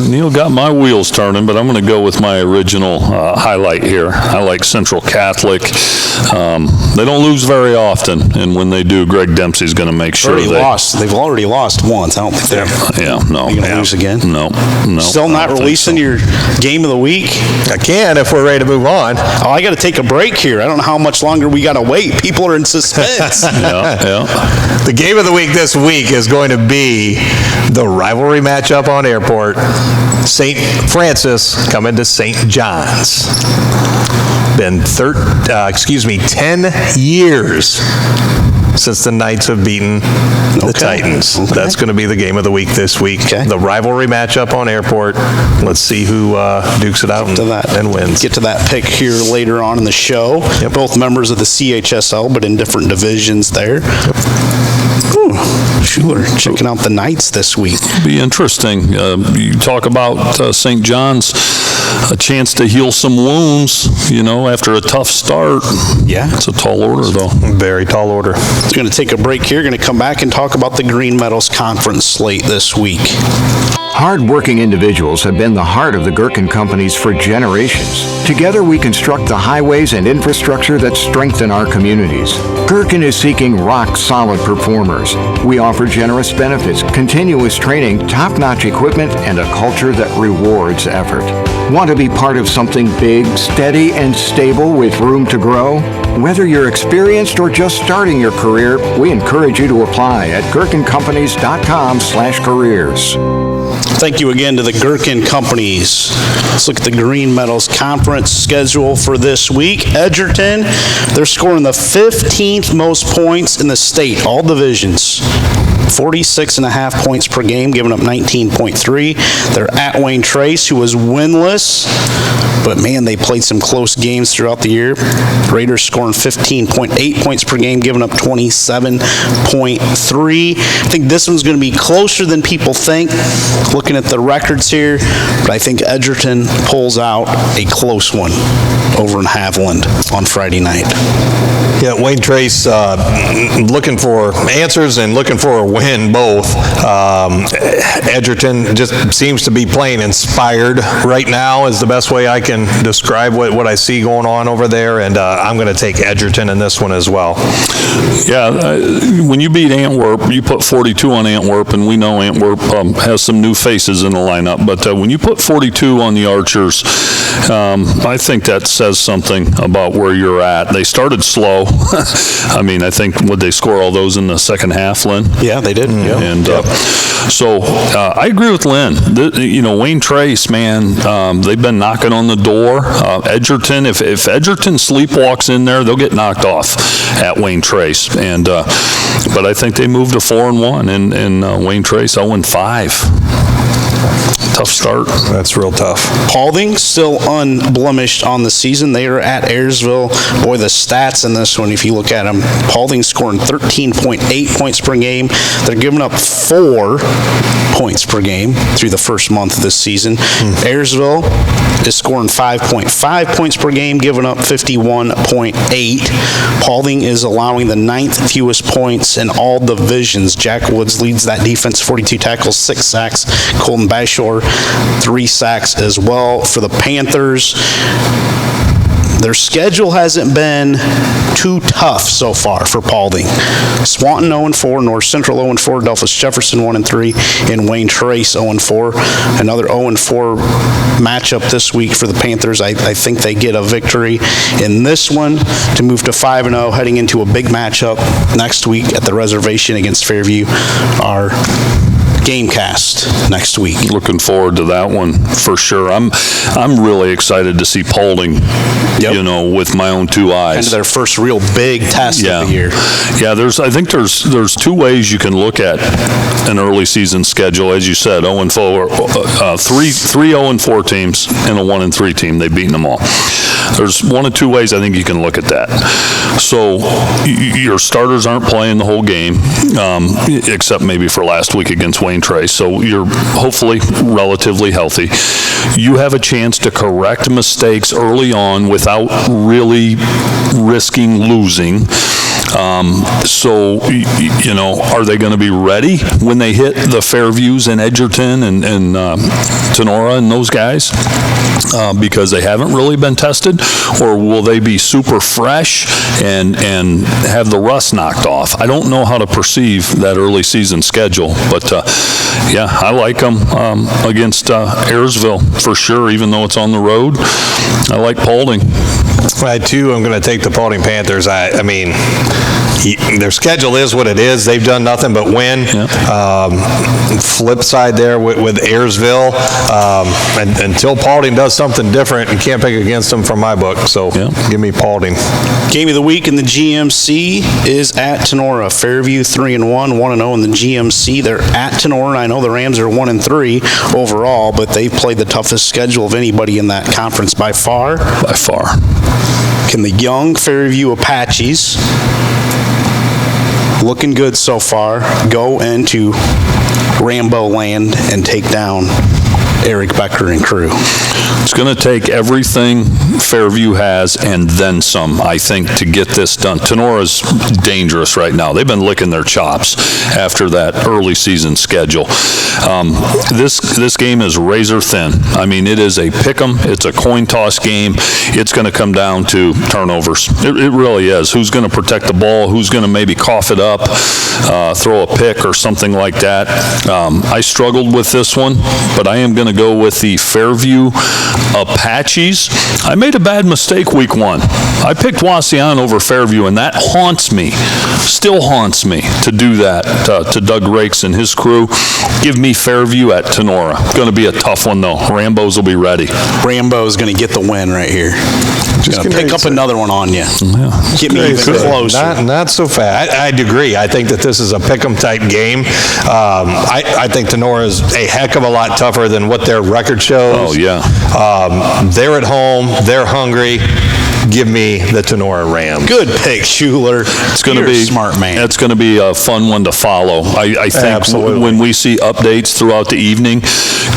Neil got my wheels turning, but I'm going to go with my original highlight here. I like Central Catholic. They don't lose very often, and when they do, Greg Dempsey's going to make sure They've already lost once. I don't think they're going to lose again. No. Still not releasing your game of the week? I can if we're ready to move on. Oh, I got to take a break here. I don't know how much longer we got to wait. People are in suspense. Yeah. The game of the week this week is going to be the rivalry matchup on Airport. St. Francis coming to St. John's. Been 10 years since the Knights have beaten the Titans. Okay. That's going to be the game of the week this week. Okay. The rivalry matchup on Airport. Let's see who dukes it out and wins. Get to that pick here later on in the show. Yep. Both members of the CHSL, but in different divisions there. Yep. Schuller checking out the Knights this week. Be interesting. You talk about St. John's. a chance to heal some wounds, after a tough start. Yeah. It's a tall order, though. Very tall order. We're going to take a break here. Going to come back and talk about the Green Meadows Conference slate this week. Hard-working individuals have been the heart of the Gerken companies for generations. Together, we construct the highways and infrastructure that strengthen our communities. Gerken is seeking rock-solid performers. We offer generous benefits, continuous training, top-notch equipment, and a culture that rewards effort. Want to be part of something big, steady, and stable with room to grow? Whether you're experienced or just starting your career, we encourage you to apply at gerkencompanies.com/careers. Thank you again to the Gerken Companies. Let's look at the Green Meadows Conference schedule for this week. Edgerton, they're scoring the 15th most points in the state, all divisions. 46.5 points per game, giving up 19.3. They're at Wayne Trace, who was winless, but man, they played some close games throughout the year. Raiders scoring 15.8 points per game, giving up 27.3. I think this one's going to be closer than people think, looking at the records here, but I think Edgerton pulls out a close one over in Haviland on Friday night. Yeah, Wayne Trace looking for answers and looking for a win both. Edgerton just seems to be playing inspired right now is the best way I can describe what I see going on over there, and I'm going to take Edgerton in this one as well. Yeah, when you beat Antwerp, you put 42 on Antwerp, and we know Antwerp has some new faces in the lineup, but when you put 42 on the Archers, I think that says something about where you're at. They started slow. I mean, I think, would they score all those in the second half, Lynn? Yeah, they did. Yeah. And so I agree with Lynn. Wayne Trace, man, they've been knocking on the door. Edgerton, if Edgerton sleepwalks in there, they'll get knocked off at Wayne Trace. And but I think they moved to 4-1, and Wayne Trace 0-5. Tough start. That's real tough. Paulding still unblemished on the season. They are at Ayersville. Boy, the stats in this one, if you look at them, Paulding scoring 13.8 points per game. They're giving up 4 points per game through the first month of this season. Ayersville is scoring 5.5 points per game, giving up 51.8. Paulding is allowing the 9th fewest points in all divisions. Jack Woods leads that defense, 42 tackles, 6 sacks. Colton Bashore, 3 sacks as well. For the Panthers, their schedule hasn't been too tough so far for Paulding. Swanton 0-4, North Central 0-4, Delphus Jefferson 1-3, and Wayne Trace 0-4. Another 0-4 matchup this week for the Panthers. I think they get a victory in this one to move to 5-0, heading into a big matchup next week at the reservation against Fairview. Our Gamecast next week. Looking forward to that one for sure. I'm really excited to see Paulding, with my own 2 eyes. Kind of their first real big test of the year. Yeah, I think there's 2 ways you can look at an early season schedule. As you said, 0-4, 3 0-4 teams and a 1-3 team. They've beaten them all. There's 1 of 2 ways I think you can look at that. So your starters aren't playing the whole game, except maybe for last week against Wayne Trace. So you're hopefully relatively healthy. You have a chance to correct mistakes early on without really risking losing. Are they going to be ready when they hit the Fairviews and Edgerton and Tenora and those guys? Because they haven't really been tested? Or will they be super fresh and have the rust knocked off? I don't know how to perceive that early season schedule, but I like them against Ayersville for sure, even though it's on the road. I like Paulding. I, too, am going to take the Paulding Panthers. I mean, their schedule is what it is. They've done nothing but win. Flip side there with Ayersville. Until Paulding does something different, you can't pick against them from my book. So give me Paulding. Game of the week in the GMC is at Tenora. Fairview 3-1, 1-0 in the GMC. They're at Tenora. I know the Rams are 1-3 overall, but they've played the toughest schedule of anybody in that conference by far. By far. Can the young Fairview Apaches, looking good so far, go into Rambo land and take down Eric Becker and crew. It's going to take everything Fairview has and then some, I think, to get this done. Tenora's dangerous right now. They've been licking their chops after that early season schedule. This game is razor thin. I mean, it is a pick'em. It's a coin toss game. It's going to come down to turnovers. It really is. Who's going to protect the ball? Who's going to maybe cough it up, throw a pick or something like that? I struggled with this one, but I am going to go with the Fairview Apaches. I made a bad mistake week 1. I picked Wauseon over Fairview, and that haunts me, still haunts me to do that to Doug Rakes and his crew. Give me Fairview at Tenora. Going to be a tough one, though. Rambos will be ready. Rambo's going to get the win right here. Just going to pick up another one on you. Yeah. Get me even closer. Not so fast. I'd agree. I think that this is a pick'em type game. I think Tenora is a heck of a lot tougher than what their record shows. Oh, yeah. They're at home. They're hungry. Give me the Tenora Rams. Good pick, Schuller. It's going to be a smart man. It's going to be a fun one to follow. I think Absolutely. When we see updates throughout the evening,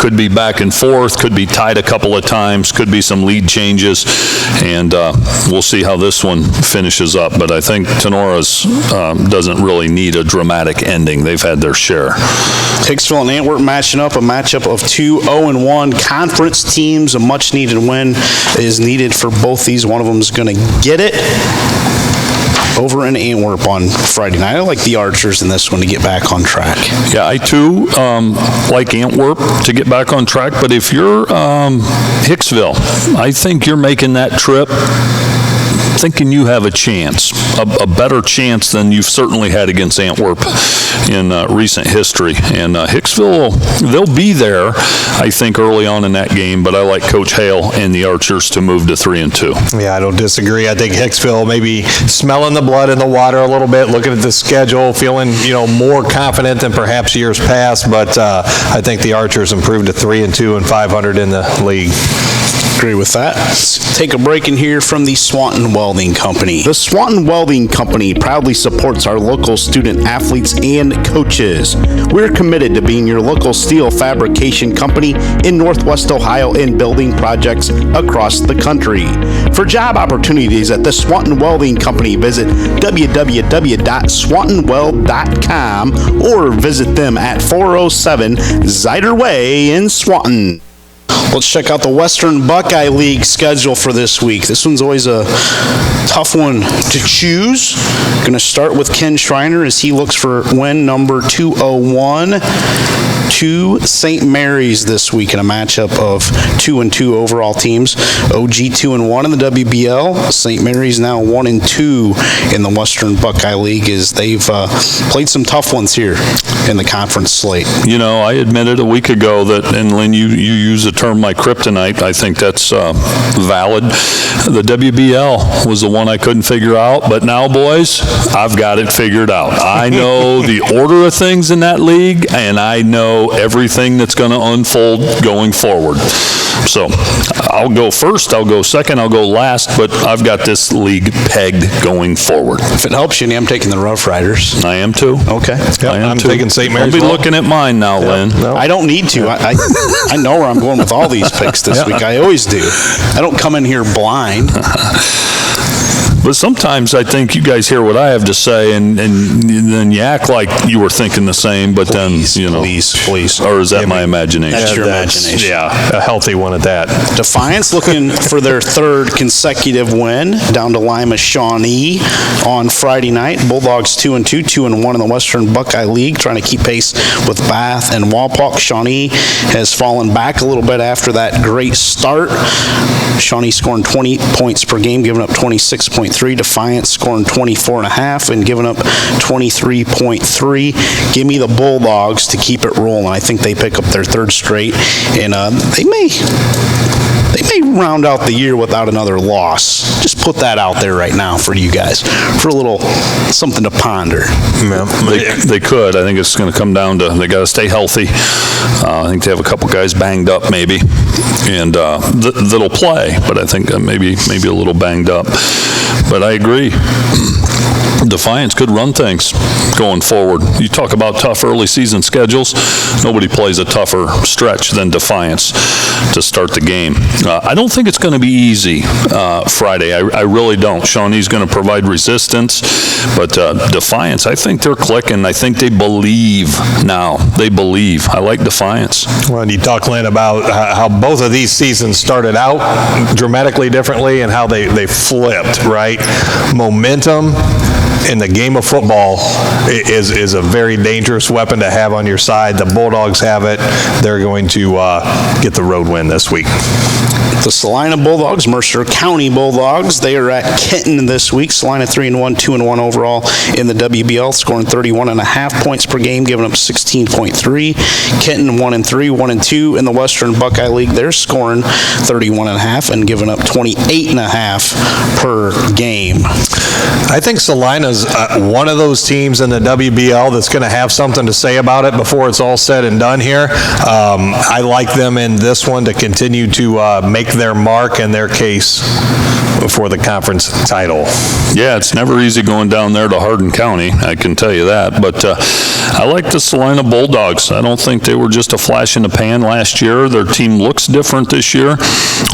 could be back and forth, could be tied a couple of times, could be some lead changes, and we'll see how this one finishes up. But I think Tenora's doesn't really need a dramatic ending. They've had their share. Hicksville and Antwerp matching up, a matchup of 2 0-1 conference teams. A much-needed win is needed for both these. One of them is going to get it over in Antwerp on Friday night. I like the Archers in this one to get back on track. Yeah, I too like Antwerp to get back on track, but if you're Hicksville, I think you're making that trip thinking you have a chance, a better chance than you've certainly had against Antwerp in recent history. And Hicksville, they'll be there, I think, early on in that game, but I like Coach Hale and the Archers to move to 3-2. Yeah, I don't disagree. I think Hicksville maybe smelling the blood in the water a little bit, looking at the schedule, feeling, more confident than perhaps years past, but I think the Archers improved to 3-2 and 500 in the league. Agree with that. Let's take a break in here from the Swanton Welding Company. The Swanton Welding Company proudly supports our local student athletes and coaches. We're committed to being your local steel fabrication company in Northwest Ohio and building projects across the country. For job opportunities at the Swanton Welding Company, visit www.swantonweld.com or visit them at 407 Zider Way in Swanton. Let's check out the Western Buckeye League schedule for this week. This one's always a tough one to choose. Going to start with Ken Schreiner as he looks for win number 201 to St. Mary's this week in a matchup of 2-2 overall teams. OG 2-1 in the WBL. St. Mary's now 1-2 in the Western Buckeye League as they've played some tough ones here in the conference slate. I admitted a week ago that, and Lynn, you use the term my kryptonite. I think that's valid. The WBL was the one I couldn't figure out, but now, boys, I've got it figured out. I know the order of things in that league, and I know everything that's going to unfold going forward. So I'll go first, I'll go second, I'll go last, but I've got this league pegged going forward. If it helps you, I'm taking the Rough Riders. I am too. Okay. I'm taking St. Mary's. I'll be looking at mine now, Lynn. No. I don't need to. I know where I'm going with all these picks this week. I always do. I don't come in here blind. But sometimes I think you guys hear what I have to say, and then you act like you were thinking the same, but Please. Please. Or is that my imagination? That's your imagination. Yeah, a healthy one at that. Defiance looking for their third consecutive win down to Lima Shawnee on Friday night. Bulldogs 2-2, 2-1 in the Western Buckeye League, trying to keep pace with Bath and Walpock. Shawnee has fallen back a little bit after that great start. Shawnee scoring 20 points per game, giving up 26.3. Defiance scoring 24.5 and giving up 23.3. Give me the Bulldogs to keep it rolling. I think they pick up their third straight, and they may round out the year without another loss. Just put that out there right now for you guys, for a little something to ponder. They could. I think it's going to come down to they got to stay healthy. I think they have a couple guys banged up maybe, and that'll play. But I think maybe a little banged up. But I agree. Defiance could run things going forward. You talk about tough early season schedules. Nobody plays a tougher stretch than Defiance to start the game. I don't think it's going to be easy Friday. I really don't. Shawnee's going to provide resistance, but Defiance, I think they're clicking. I think they believe now. They believe. I like Defiance. Well, and you talk, Lynn, about how both of these seasons started out dramatically differently and how they flipped, right? Momentum in the game of football is a very dangerous weapon to have on your side. The Bulldogs have it. They're going to get the road win this week. The Salina Bulldogs, Mercer County Bulldogs, they are at Kenton this week. Salina 3-1, 2-1 overall in the WBL, scoring 31.5 points per game, giving up 16.3. Kenton 1-3, 1-2 in the Western Buckeye League. They're scoring 31.5 and giving up 28.5 per game. I think Salina's one of those teams in the WBL that's going to have something to say about it before it's all said and done here. I like them in this one to continue to make their mark and their case for the conference title. Yeah, it's never easy going down there to Hardin County, I can tell you that. But I like the Salina Bulldogs. I don't think they were just a flash in the pan last year. Their team looks different this year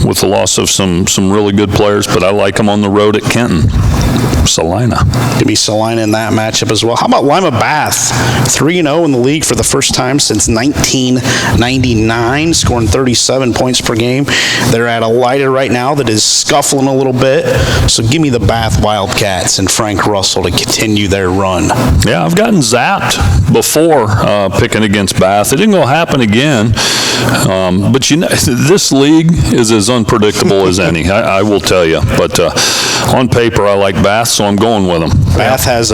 with the loss of some really good players, but I like them on the road at Kenton. Salina. Give me Salina in that matchup as well. How about Lima Bath? 3-0 in the league for the first time since 1999, scoring 37 points per game. They're at a lighter right now that is scuffling a little bit. So give me the Bath Wildcats and Frank Russell to continue their run. Yeah, I've gotten zapped before picking against Bath. It didn't go happen again. But you know, this league is as unpredictable as any, I will tell you. But on paper, I like Bath, so I'm going with them. Bath has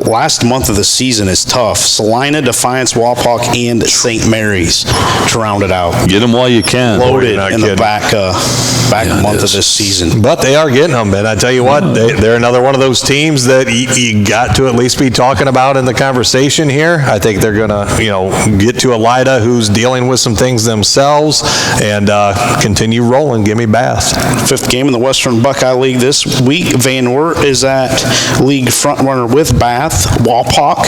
last month of the season is tough. Salina, Defiance, Wapak, and St. Mary's to round it out. Get them while you can. Loaded in the back month of this season. But they are getting them, and I tell you what, they're another one of those teams that you got to at least be talking about in the conversation here. I think they're going to, get to Elida, who's dealing with some things themselves, and continue rolling. Give me Bath. Fifth game in the Western Buckeye League this week. Van Wert is at league frontrunner with Bath. Walpock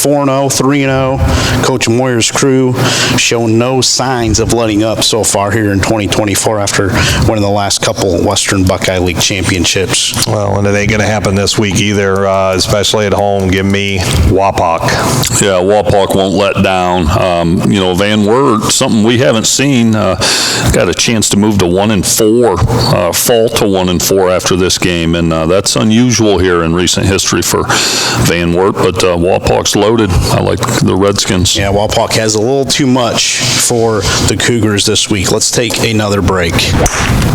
4-0, 3-0. Coach Moyer's crew showing no signs of letting up so far here in 2024 after winning the last couple Western Buckeye League championships. Well, and it ain't going to happen this week either, especially at home. Give me Wapak. Yeah, Wapak won't let down. Van Wert, something we haven't seen, got a chance to move to 1-4, fall to 1-4 after this game, and that's unusual here in recent history for Van Wert, but Wapak's loaded. I like the Redskins. Yeah, Wapak has a little too much for the Cougars this week. Let's take another break.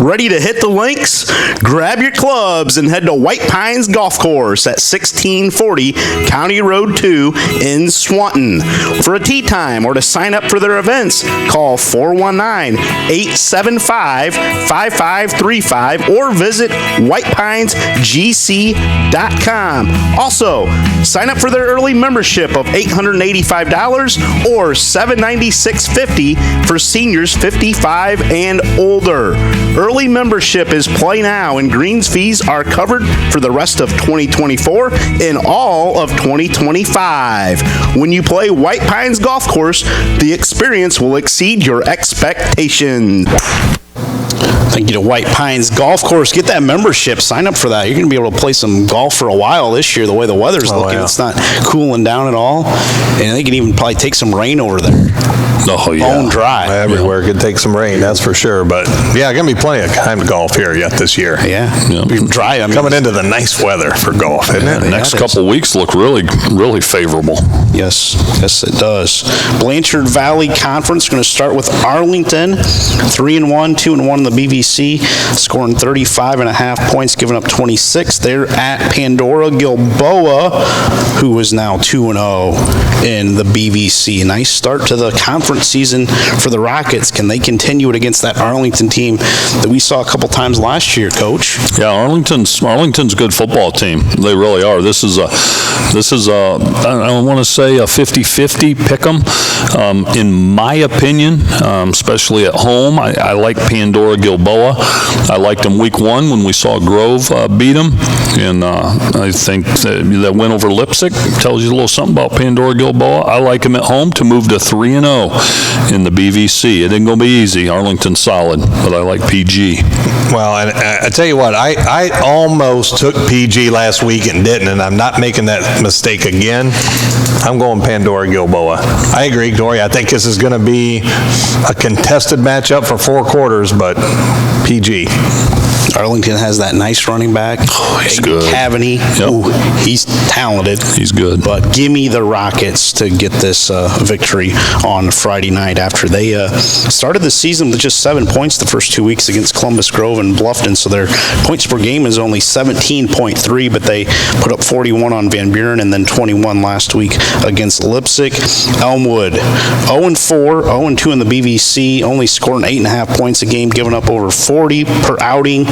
Ready to hit the links? Grab your clubs and head to White Pines Golf Course at 1640 County Road 2 in Swanton. For a tee time or to sign up for their events, call 419-875-5535 or visit whitepinesgc.com. Also, sign up for their early membership of $885 or $796.50 for seniors 55 and older. Early membership is play now, and greens fees are covered for the rest of 2024 and all of 2025. When you play White Pines Golf Course, the experience will exceed your expectations. Thank you to White Pines Golf Course. Get that membership. Sign up for that. You're going to be able to play some golf for a while this year, the way the weather's looking. Yeah. It's not cooling down at all. And they can even probably take some rain over there. Oh, yeah. Bone dry. Everywhere could take some rain, that's for sure. But, yeah, going to be plenty of time to golf here yet this year. Yeah. Dry. Coming into the nice weather for golf, isn't it? The next couple weeks look really, really favorable. Yes, it does. Blanchard Valley Conference going to start with Arlington, 3-1, 2-1 in the BVC, scoring 35.5 points, giving up 26. They're at Pandora Gilboa, who is now 2-0 in the BVC. Nice start to the conference season for the Rockets. Can they continue it against that Arlington team that we saw a couple times last year, Coach? Yeah, Arlington's a good football team. They really are. This is a I want to say a 50-50 pick'em. In my opinion, especially at home, I like Pandora Gilboa Gilboa. I liked them week 1 when we saw Grove beat them, and I think that win over Leipzig tells you a little something about Pandora Gilboa. I like them at home to move to 3-0 in the BVC. It ain't going to be easy. Arlington's solid, but I like PG. Well, and I tell you what, I almost took PG last week and didn't, and I'm not making that mistake again. I'm going Pandora Gilboa. I agree, Tory. I think this is going to be a contested matchup for 4 quarters, but PG. Arlington has that nice running back. Oh, he's good. Cavany. Yep. Ooh, he's talented. He's good. But give me the Rockets to get this victory on Friday night after they started the season with just 7 points the first 2 weeks against Columbus Grove and Bluffton. So their points per game is only 17.3, but they put up 41 on Van Buren and then 21 last week against Leipzig. Elmwood, 0-4, 0-2 in the BVC, only scoring 8.5 points a game, giving up over 40 per outing.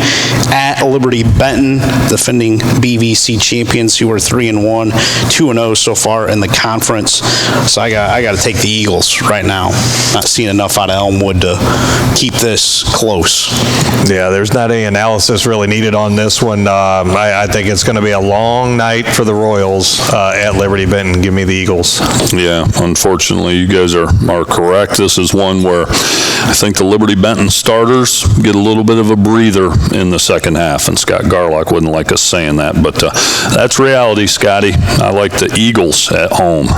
At Liberty Benton, defending BVC champions who are 3-1, 2-0 so far in the conference. So I got to take the Eagles right now. Not seeing enough out of Elmwood to keep this close. Yeah, there's not any analysis really needed on this one. I think it's going to be a long night for the Royals at Liberty Benton. Give me the Eagles. Yeah, unfortunately, you guys are correct. This is one where I think the Liberty Benton starters get a little bit of a breather in the second half, and Scott Garlock wouldn't like us saying that, but that's reality, Scotty. I like the Eagles at home.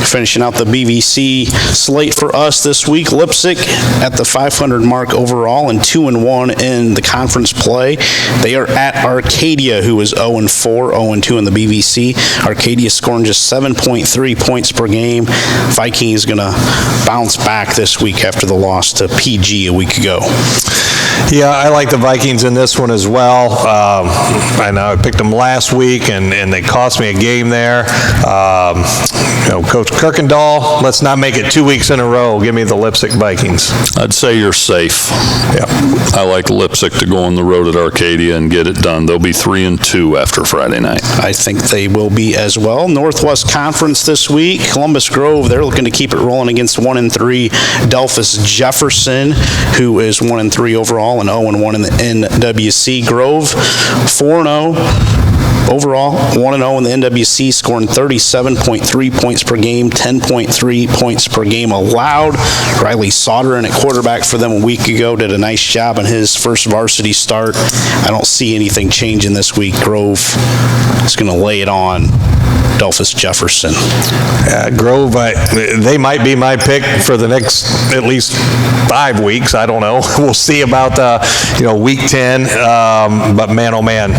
Finishing out the BVC slate for us this week, Leipzig at the 500 mark overall and 2-1 in the conference play. They are at Arcadia, who is 0-4, 0-2 in the BVC. Arcadia scoring just 7.3 points per game. Vikings going to bounce back this week after the loss to PG a week ago. Yeah, I like the Vikings in this one as well. I know I picked them last week, and they cost me a game there. Coach Kirkendall, let's not make it 2 weeks in a row. Give me the Leipzig Vikings. I'd say you're safe. Yeah. I like Leipzig to go on the road at Arcadia and get it done. They'll be 3-2 after Friday night. I think they will be as well. Northwest Conference this week, Columbus Grove, they're looking to keep it rolling against 1-3 Delphus Jefferson, who is 1-3 overall and 0-1 in the NWC. Grove, 4-0. Overall, 1-0 in the NWC, scoring 37.3 points per game, 10.3 points per game allowed. Riley Soderin at quarterback for them a week ago did a nice job in his first varsity start. I don't see anything changing this week. Grove is going to lay it on Delphus Jefferson. Grove, they might be my pick for the next at least 5 weeks. I don't know. We'll see about week 10. But man, oh man,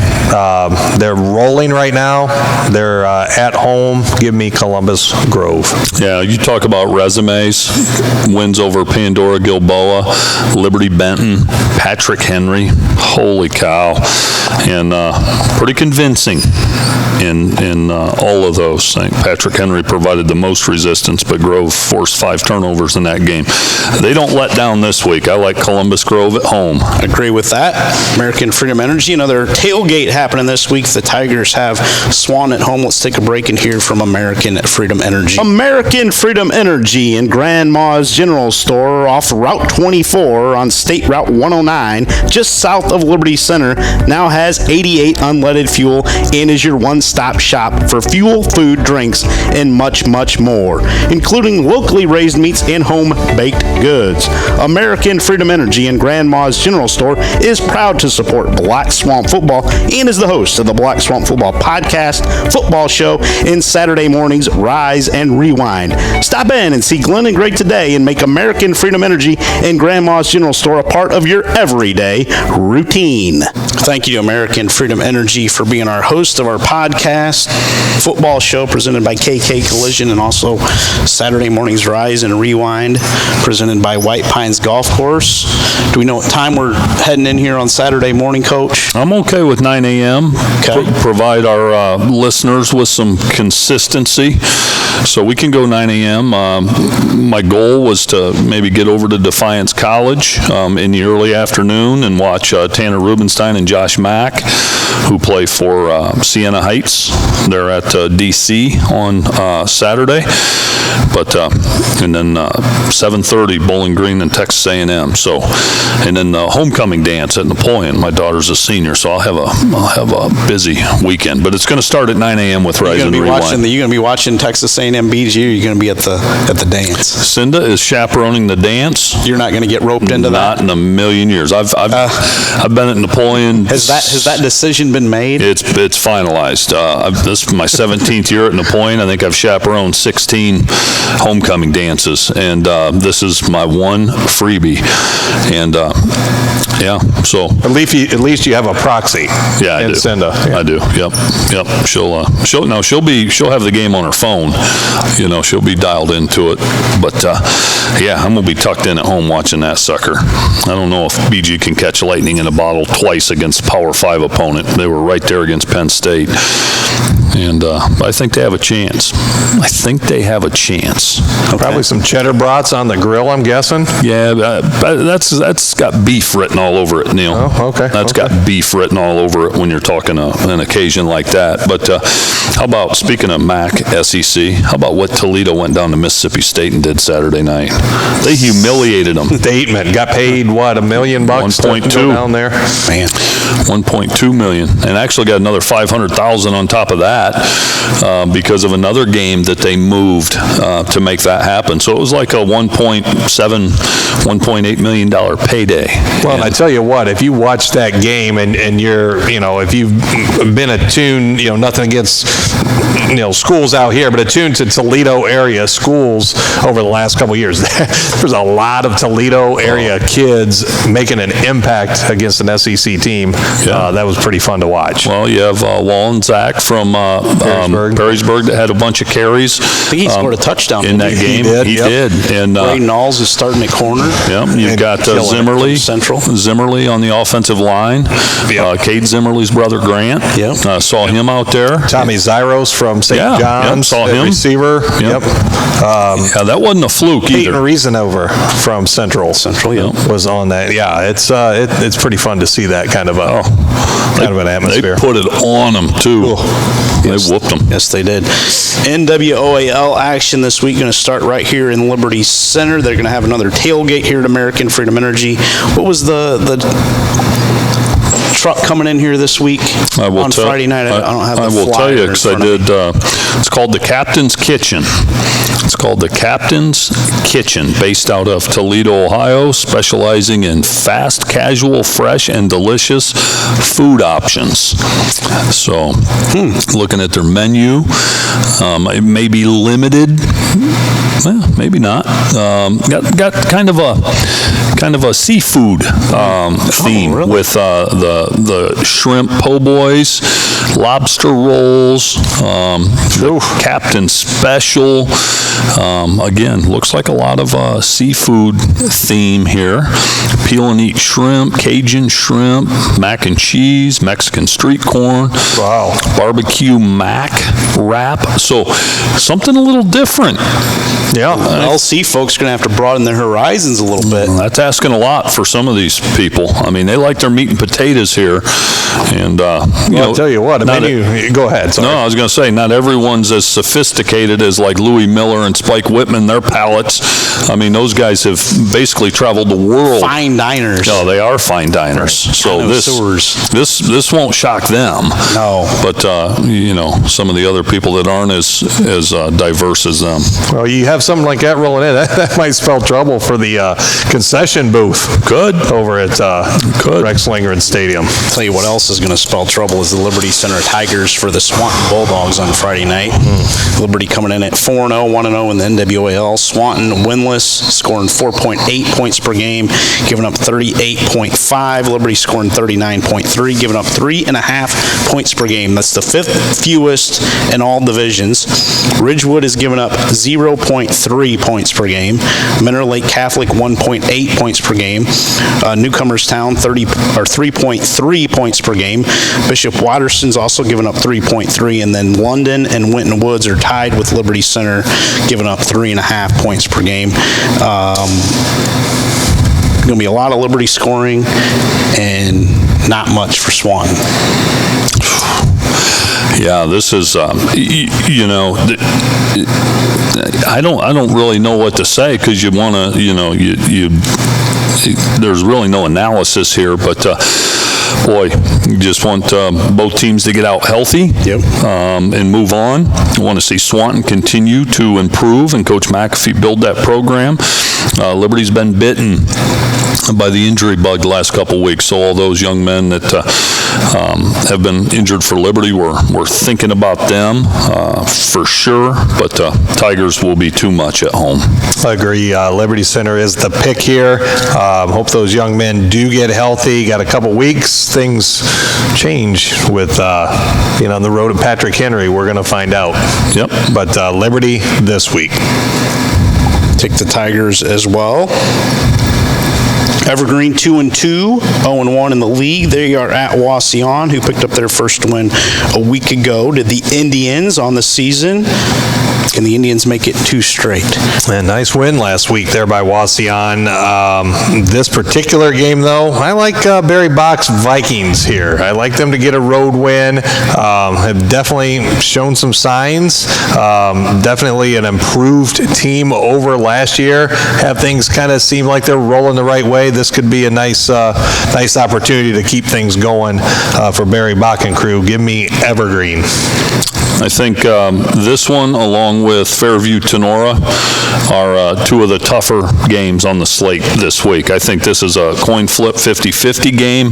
they're rolling right now. They're at home. Give me Columbus Grove. Yeah, you talk about resumes. Wins over Pandora Gilboa, Liberty Benton, Patrick Henry. Holy cow. And pretty convincing in all of those. I think Patrick Henry provided the most resistance, but Grove forced 5 turnovers in that game. They don't let down this week. I like Columbus Grove at home. I agree with that. American Freedom Energy, another tailgate happening this week. The Tigers have Swan at home. Let's take a break and hear from American Freedom Energy. American Freedom Energy in Grandma's General Store off Route 24 on State Route 109, just south of Liberty Center, now has 88 unleaded fuel and is your one-stop shop for fuel, food, drinks, and much, much more, including locally raised meats and home-baked goods. American Freedom Energy and Grandma's General Store is proud to support Black Swamp Football and is the host of the Black Swamp Football podcast, football show, and Saturday mornings Rise and Rewind. Stop in and see Glenn and Greg today and make American Freedom Energy and Grandma's General Store a part of your everyday routine. Thank you to American Freedom Energy for being our host of our podcast, football show presented by KK Collision, and also Saturday mornings Rise and Rewind presented by White Pines Golf Course. Do we know what time we're heading in here on Saturday morning, Coach? I'm okay with 9 a.m. Okay. Provide our listeners with some consistency. So we can go 9 a.m. My goal was to maybe get over to Defiance College in the early afternoon and watch Tanner Rubenstein and Josh Mack, who play for Siena Heights. They're at DC on Saturday. But and then 7:30 Bowling Green and Texas A&M. So, and then the homecoming dance at Napoleon. My daughter's a senior, so I'll have a busy weekend. But it's going to start at 9 a.m. with Rise and Rewind. You're going to be watching Texas A&M BG, or you're going to be at the dance? Cinda is chaperoning the dance. You're not going to get roped into that? Not in a million years. I've been at Napoleon. Has that decision been made? It's finalized. This is my 17th year at Napoleon. I think I've chaperoned 16 homecoming dances, and this is my one freebie. And yeah, so at least you have a proxy. Yeah, I do. Cinda. Yeah. I do. Yep. She'll have the game on her phone. She'll be dialed into it. But yeah, I'm gonna be tucked in at home watching that sucker. I don't know if BG can catch lightning in a bottle twice against Power 5 opponent. They were right there against Penn State. And I think they have a chance. Okay. Probably some cheddar brats on the grill, I'm guessing. Yeah, that's got beef written all over it, Neil. Oh, okay. That's got beef written all over it when you're talking an occasion like that. But how about, speaking of MAC, SEC, how about what Toledo went down to Mississippi State and did Saturday night? They humiliated them. Statement. Got paid, what, $1 million 1.2 to go down there? Man. 1.2 million, and actually got another 500,000 on top of that because of another game that they moved to make that happen. So it was like a $1.8 million payday. Well, and I tell you what, if you watch that game and you're, if you've been attuned, nothing against, schools out here, but attuned to Toledo area schools over the last couple of years, there's a lot of Toledo area kids making an impact against an SEC team. Yeah. That was pretty fun to watch. Well, you have Wallen Zach from Perrysburg that had a bunch of carries. I think he scored a touchdown in that game. He did. And Ray Knowles is starting at corner. Yep. You've got Zimmerly on the offensive line. Yep. Cade Zimmerly's brother Grant. Yep. Saw him out there. Tommy Zyros from St. John's. Saw him. Receiver. Yep. That wasn't a fluke either. Peyton Reasonover from Central. Was on that. Yeah, it's pretty fun to see that kind of an atmosphere. They put it on them too. They whooped them. Yes, they did. NWOAL action this week going to start right here in Liberty Center. They're going to have another tailgate here at American Freedom Energy. What was the truck coming in here this week on Friday night? I don't have the flyer. I will tell you because I did. It's called the Captain's Kitchen. It's called the Captain's Kitchen, based out of Toledo, Ohio, specializing in fast, casual, fresh, and delicious food options. So, looking at their menu, it may be limited. Well, maybe not. Got kind of a seafood theme with the shrimp po' boys, lobster rolls, the Captain Special. Again, looks like a lot of seafood theme here. Peel and eat shrimp, Cajun shrimp, mac and cheese, Mexican street corn. Wow. Barbecue mac wrap. So something a little different. Yeah. LC folks are going to have to broaden their horizons a little bit. That's asking a lot for some of these people. I mean, they like their meat and potatoes here. And, I'll tell you what, go ahead. Sorry. No, I was going to say, not everyone's as sophisticated as like Louis Miller and Spike Whitman, their palates. I mean, those guys have basically traveled the world. Fine diners. No, they are fine diners. So this won't shock them. No. But, some of the other people that aren't as diverse as them. Well, you have something like that rolling in. That might spell trouble for the concession booth. Could. Over at Rex Lindgren Stadium. I'll tell you what else is going to spell trouble is the Liberty Center Tigers for the Swanton Bulldogs on Friday night. Liberty coming in at 4-0, 1-0 in the NWAL. Swanton winless, scoring 4.8 points per game, giving up 38.5. Liberty scoring 39.3, giving up 3.5 points per game. That's the fifth fewest in all divisions. Ridgewood is giving up 0.3 points per game. Mineral Lake Catholic 1.8 points per game. Newcomerstown 3.3 points per game. Bishop Watterson's also giving up 3.3, and then London and Winton Woods are tied with Liberty Center, giving up 3.5 points per game. Going to be a lot of Liberty scoring, and not much for Swanton. Yeah, this is, you know, I don't really know what to say, because you want to, you know, there's really no analysis here, but boy, you just want both teams to get out healthy. Yep. And move on. You want to see Swanton continue to improve and Coach McAfee build that program. Liberty's been bitten by the injury bug the last couple of weeks, so all those young men that have been injured for Liberty, we're thinking about them for sure, but Tigers will be too much at home. I agree. Liberty Center is the pick here. Hope those young men do get healthy. Got a couple weeks. Things change with, on the road to Patrick Henry. We're going to find out. Yep. But Liberty this week. Take the Tigers as well. Evergreen 2-2, 0-1 in the league. They are at Wauseon, who picked up their first win a week ago. Did the Indians on the season? Can the Indians make it 2 straight? And nice win last week there by Wauseon. This particular game, though, I like Barry Bach's Vikings here. I like them to get a road win. Have definitely shown some signs. Definitely an improved team over last year. Have things kind of seem like they're rolling the right way. This could be a nice opportunity to keep things going for Barry Bach and crew. Give me Evergreen. I think this one, along with Fairview Tenora, are 2 of the tougher games on the slate this week. I think this is a coin flip 50-50 game.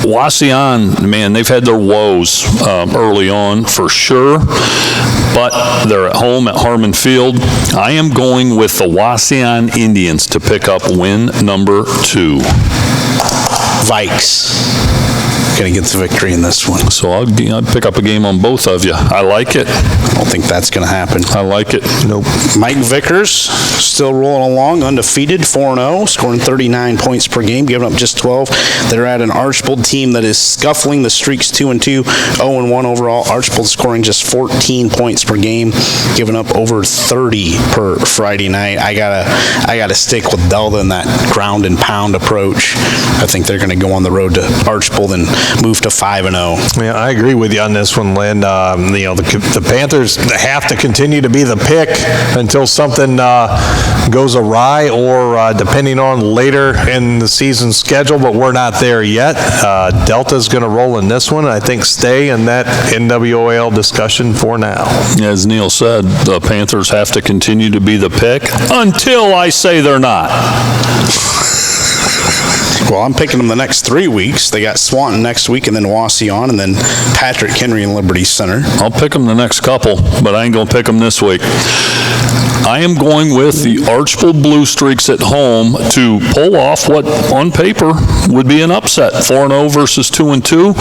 Wauseon, man, they've had their woes early on for sure, but they're at home at Harmon Field. I am going with the Wauseon Indians to pick up win number 2. Vikes going to get the victory in this one. So I'd pick up a game on both of you. I like it. I don't think that's going to happen. I like it. Nope. Mike Vickers still rolling along, undefeated, 4-0, scoring 39 points per game, giving up just 12. They're at an Archbold team that is scuffling. The streak's 2-2, 0-1 overall. Archbold scoring just 14 points per game, giving up over 30 per Friday night. I gotta stick with Delta in that ground and pound approach. I think they're going to go on the road to Archbold and move to 5-0. Yeah, I agree with you on this one, Lynn. The Panthers have to continue to be the pick until something goes awry, or depending on later in the season schedule, but we're not there yet. Delta's going to roll in this one. I think stay in that NWOL discussion for now. As Neil said, the Panthers have to continue to be the pick until I say they're not. Well, I'm picking them the next 3 weeks. They got Swanton next week, and then Wauseon, and then Patrick Henry and Liberty Center. I'll pick them the next couple, but I ain't going to pick them this week. I am going with the Archbold Blue Streaks at home to pull off what, on paper, would be an upset. 4-0 versus 2-2.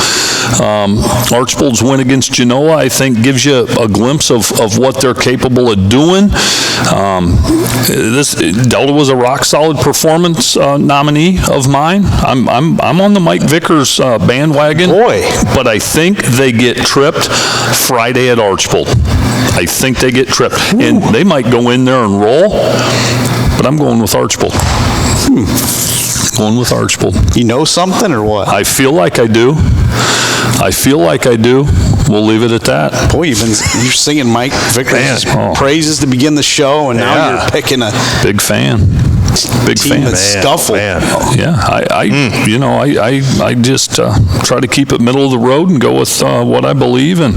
Archbold's win against Genoa, I think, gives you a glimpse of what they're capable of doing. Delta was a rock-solid performance nominee of mine. I'm on the Mike Vickers bandwagon. Boy. But I think they get tripped Friday at Archbold. I think they get tripped. Ooh. And they might go in there and roll, but I'm going with Archbold. Going with Archbold. You know something or what? I feel like I do. We'll leave it at that. Boy, you're singing Mike Vickers' praises to begin the show, and now you're picking a big fan. Big team fan. that's scuffled. Yeah, I just try to keep it middle of the road and go with what I believe in.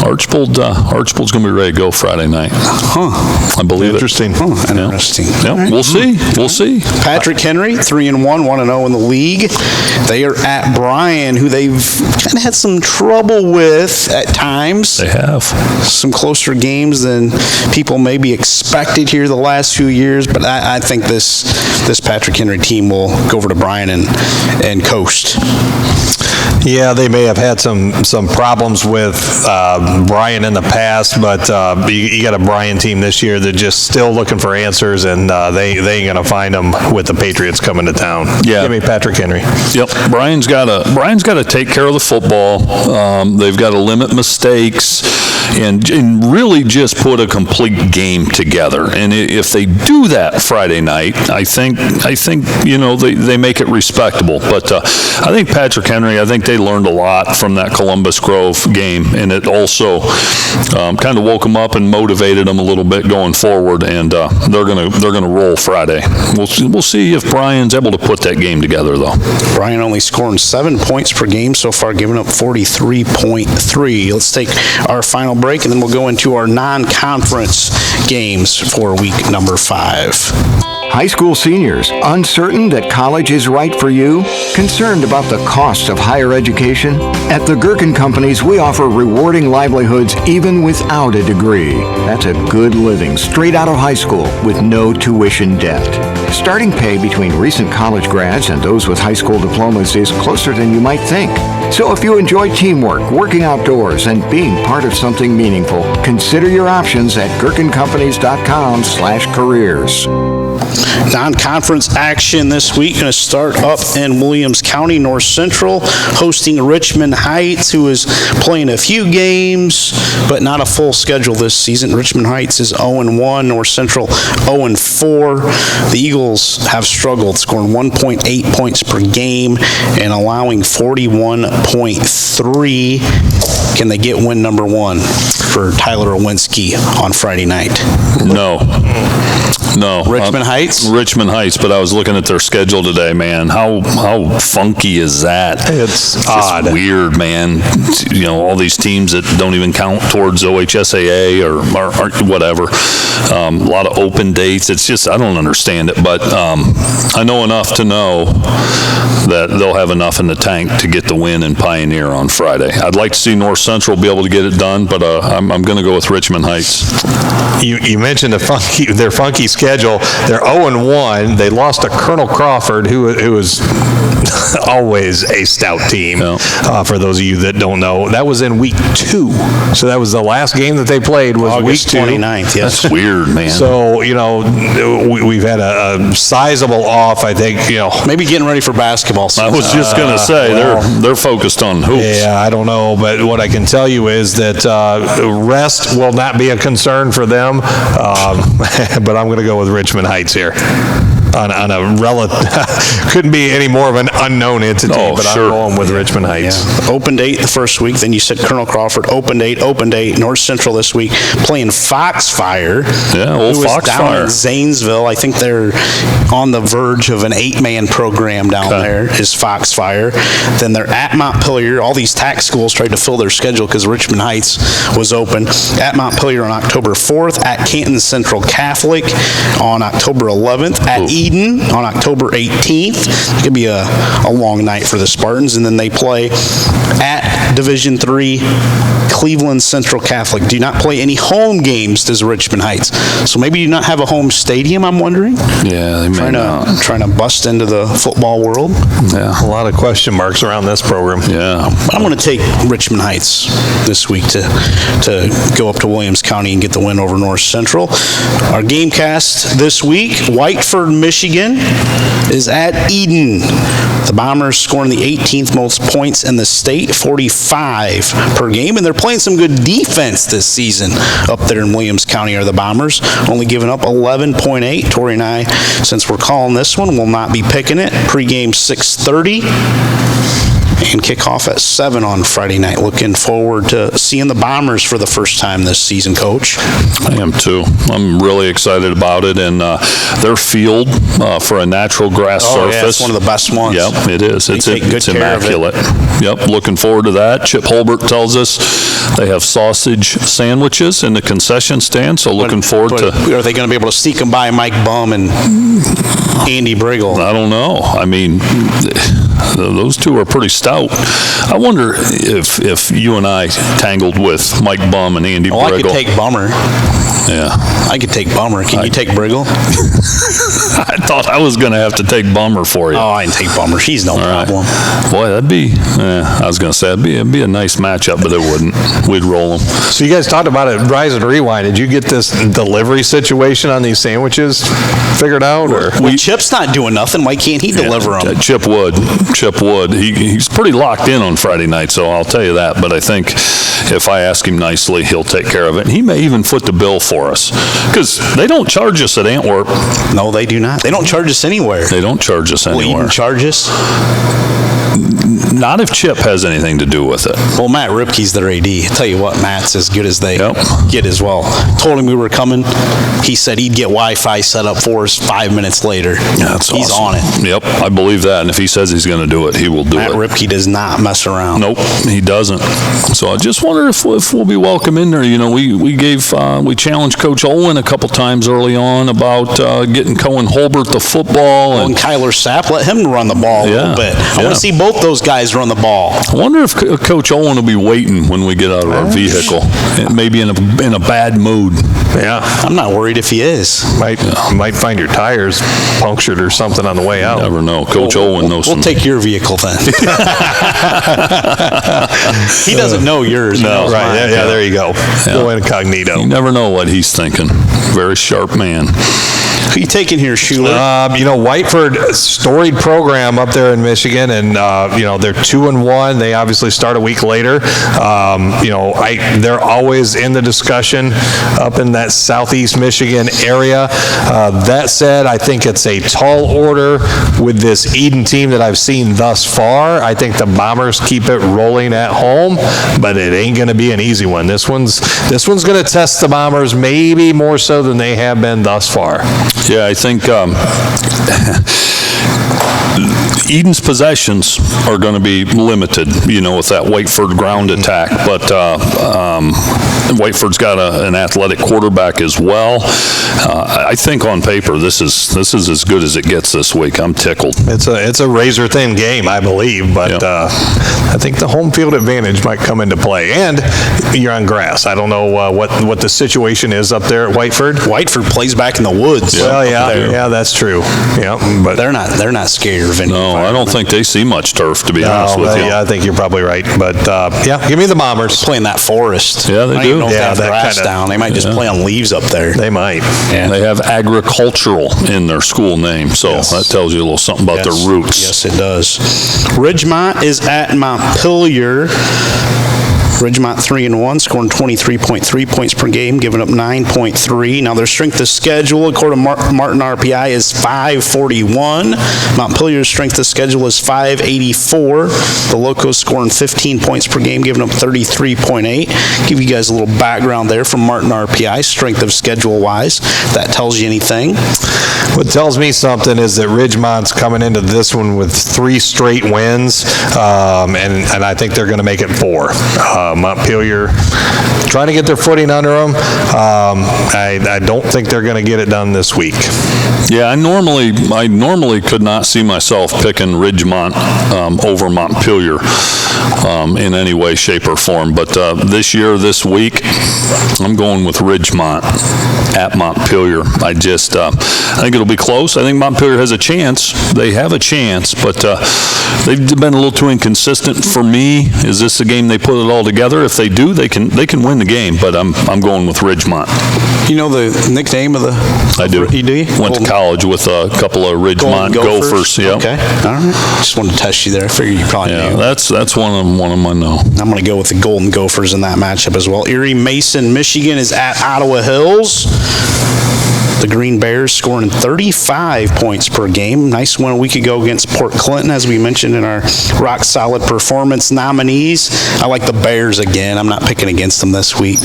Archbold's going to be ready to go Friday night. I believe Interesting. it. Interesting. Yeah. Right. We'll see. We'll see. Patrick Henry, 3-1, 1-0 in the league. They are at Bryan, who they've kind of had some trouble with at times. They have. Some closer games than people maybe expected here the last few years, but I think this Patrick Henry team will go over to Bryan and coast. Yeah, they may have had some problems with Bryan in the past, but you got a Bryan team this year that's just still looking for answers, and they ain't going to find them with the Patriots coming to town. Yeah. Give me Patrick Henry. Yep. Bryan's got to take care of the football. They've got to limit mistakes. and really just put a complete game together. And if they do that Friday night, I think they make it respectable. But I think Patrick Henry, I think they learned a lot from that Columbus Grove game, and it also kind of woke them up and motivated them a little bit going forward. And they're gonna roll Friday. We'll see if Brian's able to put that game together, though. Brian only scoring 7 points per game so far, giving up 43.3. Let's take our final break, and then we'll go into our non-conference games for week number 5. High school seniors, uncertain that college is right for you? Concerned about the cost of higher education? At the Gerken Companies, we offer rewarding livelihoods even without a degree. That's a good living straight out of high school with no tuition debt. Starting pay between recent college grads and those with high school diplomas is closer than you might think. So if you enjoy teamwork, working outdoors, and being part of something meaningful, consider your options at gerkencompanies.com/careers. Non-conference action this week. Going to start up in Williams County. North Central hosting Richmond Heights, who is playing a few games, but not a full schedule this season. Richmond Heights is 0-1. North Central 0-4. The Eagles have struggled, scoring 1.8 points per game and allowing 41.3. Can they get win number 1 for Tyler Owinski on Friday night? No. Richmond Heights? Richmond Heights, but I was looking at their schedule today, man. How funky is that? It's odd. Just weird, man. All these teams that don't even count towards OHSAA or whatever. A lot of open dates. It's just, I don't understand it, but I know enough to know that they'll have enough in the tank to get the win in Pioneer on Friday. I'd like to see North Central be able to get it done, but I'm going to go with Richmond Heights. You mentioned their funky schedule. They're 0-1. They lost to Colonel Crawford, who is always a stout team. Yeah. For those of you that don't know, that was in week 2. So that was the last game that they played was August week 2. 29th, yes. That's weird, man. So, we've had a sizable off, I think, Maybe getting ready for basketball season. I was just going to say, they're focused on hoops. Yeah, I don't know, but what I can tell you is that rest will not be a concern for them, but I'm going to go with Richmond Heights here. On a couldn't be any more of an unknown entity, but sure. I'm going with Richmond Heights. Yeah. Open date the first week, then you said Colonel Crawford, open date, North Central this week, playing Foxfire. Yeah, old who is Foxfire. down in Zanesville. I think they're on the verge of an 8-man program down there, is Foxfire. Then they're at Montpelier. All these tax schools tried to fill their schedule because Richmond Heights was open. At Montpelier on October 4th, at Canton Central Catholic on October 11th, at Eden on October 18th. It could be a long night for the Spartans. And then they play at Division III Cleveland Central Catholic. Do not play any home games, does Richmond Heights. So maybe do not have a home stadium, I'm wondering. Yeah, they may not. Trying to bust into the football world. Yeah. A lot of question marks around this program. Yeah. I'm going to take Richmond Heights this week to go up to Williams County and get the win over North Central. Our game cast this week, Whiteford, Michigan is at Eden. The Bombers scoring the 18th most points in the state, 45 per game, and they're playing some good defense this season up there in Williams County are the Bombers, only giving up 11.8. Tory and I, since we're calling this one, will not be picking it. Pre-game 6:30. And kickoff at 7 on Friday night. Looking forward to seeing the Bombers for the first time this season, Coach. I am too. I'm really excited about it, and their field for a natural grass surface. Yeah, it's one of the best ones. Yep, it is. They take good It's care of it. immaculate. Yep, looking forward to that. Chip Holbert tells us they have sausage sandwiches in the concession stand, so looking forward to. Are they going to be able to sneak them by Mike Bum and Andy Briggle? I don't know. I mean, those two are pretty stout. I wonder if you and I tangled with Mike Bum and Andy Briggle. I could take Bummer. Yeah. I could take Bummer. Can you take Briggle? I thought I was going to have to take Bummer for you. Oh, I can take Bummer. She's no problem. Boy, that'd be, I was going to say, it'd be a nice matchup, but it wouldn't. We'd roll them. So you guys talked about it, Rise and Rewind. Did you get this delivery situation on these sandwiches figured out? Or? Well, Chip's not doing nothing. Why can't he deliver them? Chip would. He's pretty locked in on Friday night, so I'll tell you that. But I think if I ask him nicely, he'll take care of it. And he may even foot the bill for us, because they don't charge us at Antwerp. No, they do not. They don't charge us anywhere. They don't charge us anywhere. Will Eden charge us? Not if Chip has anything to do with it. Well, Matt Ripke's their AD. I tell you what, Matt's as good as they get as well. Told him we were coming. He said he'd get Wi-Fi set up for us 5 minutes later. Yeah, that's He's awesome. on it. Yep, I believe that. And if he says he's going to do it, he will do Matt it. Ripke does not mess around. Nope, he doesn't. So I just wonder if we'll be welcome in there. You know, we challenged Coach Olin a couple times early on about getting Cohen Holbert the football. And Kyler Sapp, let him run the ball a little bit. I want to see both those guys run the ball. I wonder if Coach Olin will be waiting when we get out of our vehicle, maybe in a bad mood. Yeah. I'm not worried if he is. Might find your tires punctured or something on the way out. Never know. Coach Olin knows We'll take your vehicle then. He doesn't know yours. He knows Right, mine. yeah, there you go. Go incognito. You never know what he's thinking. Very sharp man. Who you taking here, Schuller? Whiteford, storied program up there in Michigan, and they're 2-1. They obviously start a week later. They're always in the discussion up in that southeast Michigan area. That said, I think it's a tall order with this Eden team that I've seen thus far. I think the Bombers keep it rolling at home, but it ain't going to be an easy one. This one's going to test the Bombers maybe more so than they have been thus far. Yeah, I think Eden's possessions are going to be limited, with that Whiteford ground attack. But Whiteford's got an athletic quarterback as well. I think on paper this is as good as it gets this week. I'm tickled. It's a razor thin game, I believe, but I think the home field advantage might come into play. And you're on grass. I don't know what the situation is up there at Whiteford. Whiteford plays back in the woods. Well, yeah, that's true. Yeah, but they're not scared of any. No, I don't think they see much turf, to be honest with you. Yeah, I think you're probably right. But give me the Bombers. Playing that forest. Yeah, they do. I don't even know if they Yeah, have that grass kinda- down. They might just play on leaves up there. They might. Yeah. They have agricultural in their school name, so that tells you a little something about their roots. Yes, it does. Ridgemont is at Montpelier. Ridgemont 3-1, scoring 23.3 points per game, giving up 9.3. Now their strength of schedule, according to Martin RPI, is 541. Montpelier's strength of schedule is 584. The Locos scoring 15 points per game, giving up 33.8. Give you guys a little background there from Martin RPI, strength of schedule wise. If that tells you anything. What tells me something is that Ridgemont's coming into this one with 3 straight wins, and I think they're going to make it 4. Montpelier trying to get their footing under them. I don't think they're going to get it done this week. Yeah, I normally could not see myself picking Ridgemont over Montpelier in any way, shape, or form. But this week, I'm going with Ridgemont at Montpelier. I think it'll be close. I think Montpelier has a chance. They have a chance, but they've been a little too inconsistent for me. Is this the game they put it all together? If they do, they can win the game. But I'm going with Ridgemont. You know the nickname of the? I do. You do? Went to college with a couple of Ridgemont Gophers. Yep. Okay. All right. Just wanted to test you there. I figured you probably knew. That's one of them I know. I'm going to go with the Golden Gophers in that matchup as well. Erie Mason, Michigan is at Ottawa Hills. The Green Bears scoring 35 points per game. Nice win a week ago against Port Clinton, as we mentioned in our Rock Solid Performance nominees. I like the Bears again. I'm not picking against them this week,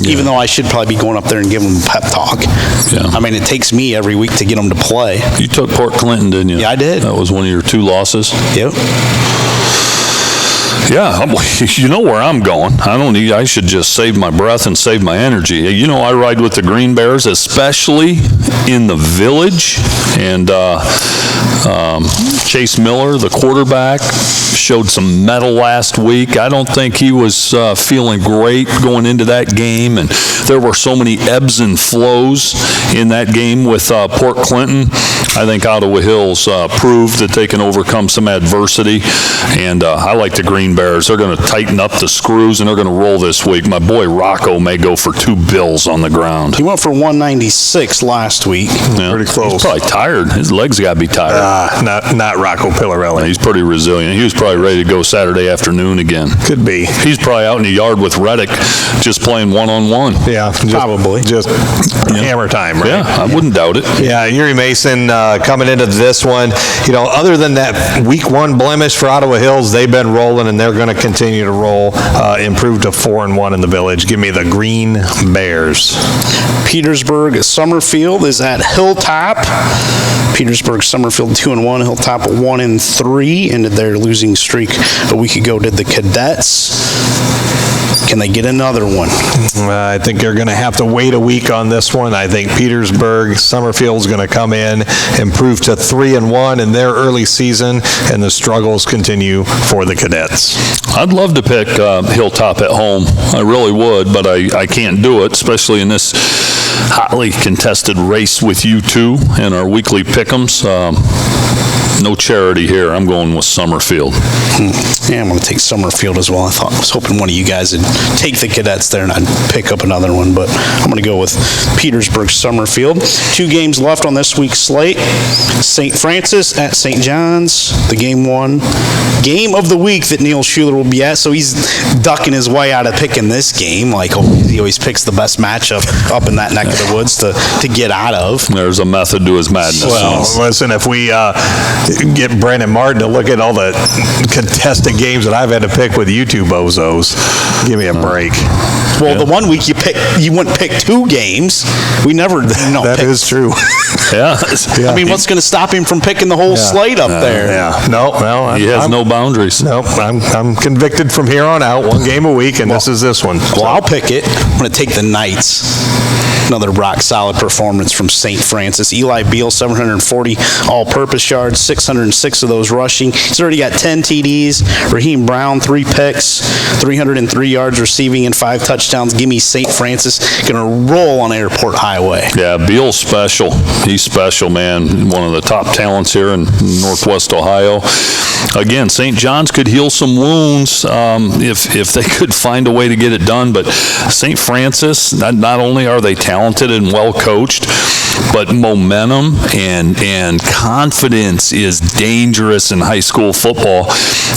even though I should probably be going up there and giving them a pep talk. Yeah. I mean, it takes me every week to get them to play. You took Port Clinton, didn't you? Yeah, I did. That was one of your 2 losses. Yep. Yeah, you know where I'm going. I should just save my breath and save my energy. You know, I ride with the Green Bears, especially in the Village. And Chase Miller, the quarterback, showed some mettle last week. I don't think he was feeling great going into that game. And there were so many ebbs and flows in that game with Port Clinton. I think Ottawa Hills proved that they can overcome some adversity. And I like the Green Bears. They're going to tighten up the screws, and they're going to roll this week. My boy Rocco may go for 2 bills on the ground. He went for 196 last week. Yeah. Pretty close. He's probably tired. His legs got to be tired. Not Rocco Pillarelli. He's pretty resilient. He was probably ready to go Saturday afternoon again. Could be. He's probably out in the yard with Reddick just playing one-on-one. Yeah, Probably. Just hammer time, right? Yeah, I wouldn't doubt it. Yeah, Yuri Mason coming into this one, other than that week 1 blemish for Ottawa Hills, they've been rolling and they're going to continue to roll, improve to 4-1 in the Village. Give me the Green Bears. Petersburg Summerfield is at Hilltop. Petersburg Summerfield 2-1, Hilltop 1-3, ended their losing streak a week ago to the Cadets. Can they get another one? I think they're going to have to wait a week on this one. I think Petersburg Summerfield's going to come in, improve to 3-1 in their early season, and the struggles continue for the Cadets. I'd love to pick Hilltop at home. I really would, but I can't do it, especially in this hotly contested race with you two and our weekly pick'ems. No charity here. I'm going with Summerfield. Yeah, I'm going to take Summerfield as well. I was hoping one of you guys would take the Cadets there and I'd pick up another one, but I'm going to go with Petersburg Summerfield. 2 games left on this week's slate. St. Francis at St. John's, the game 1. Game of the week that Neil Schuller will be at, so he's ducking his way out of picking this game. He always picks the best matchup up in that neck of the woods to get out of. There's a method to his madness. Well, listen, if we get Brandon Martin to look at all the contested games that I've had to pick with you two bozos, give me a break. Well, the one week you wouldn't pick 2 games. We never That pick. is true. Yeah. I mean, what's going to stop him from picking the whole slate up there? Yeah. No, well, He has no boundaries. Nope, I'm convicted from here on out. 1 game a week, and this is this one. Well, I'll pick it. I'm going to take the Knights. Another rock-solid performance from St. Francis. Eli Beal, 740 all-purpose yards, 606 of those rushing. He's already got 10 TDs. Raheem Brown, 3 picks, 303 yards receiving and 5 touchdowns. Give me St. Francis. Going to roll on Airport Highway. Yeah, Beal's special. He's special, man. One of the top talents here in Northwest Ohio. Again, St. John's could heal some wounds if they could find a way to get it done. But St. Francis, not only are they talented and well coached, but momentum and confidence is dangerous in high school football.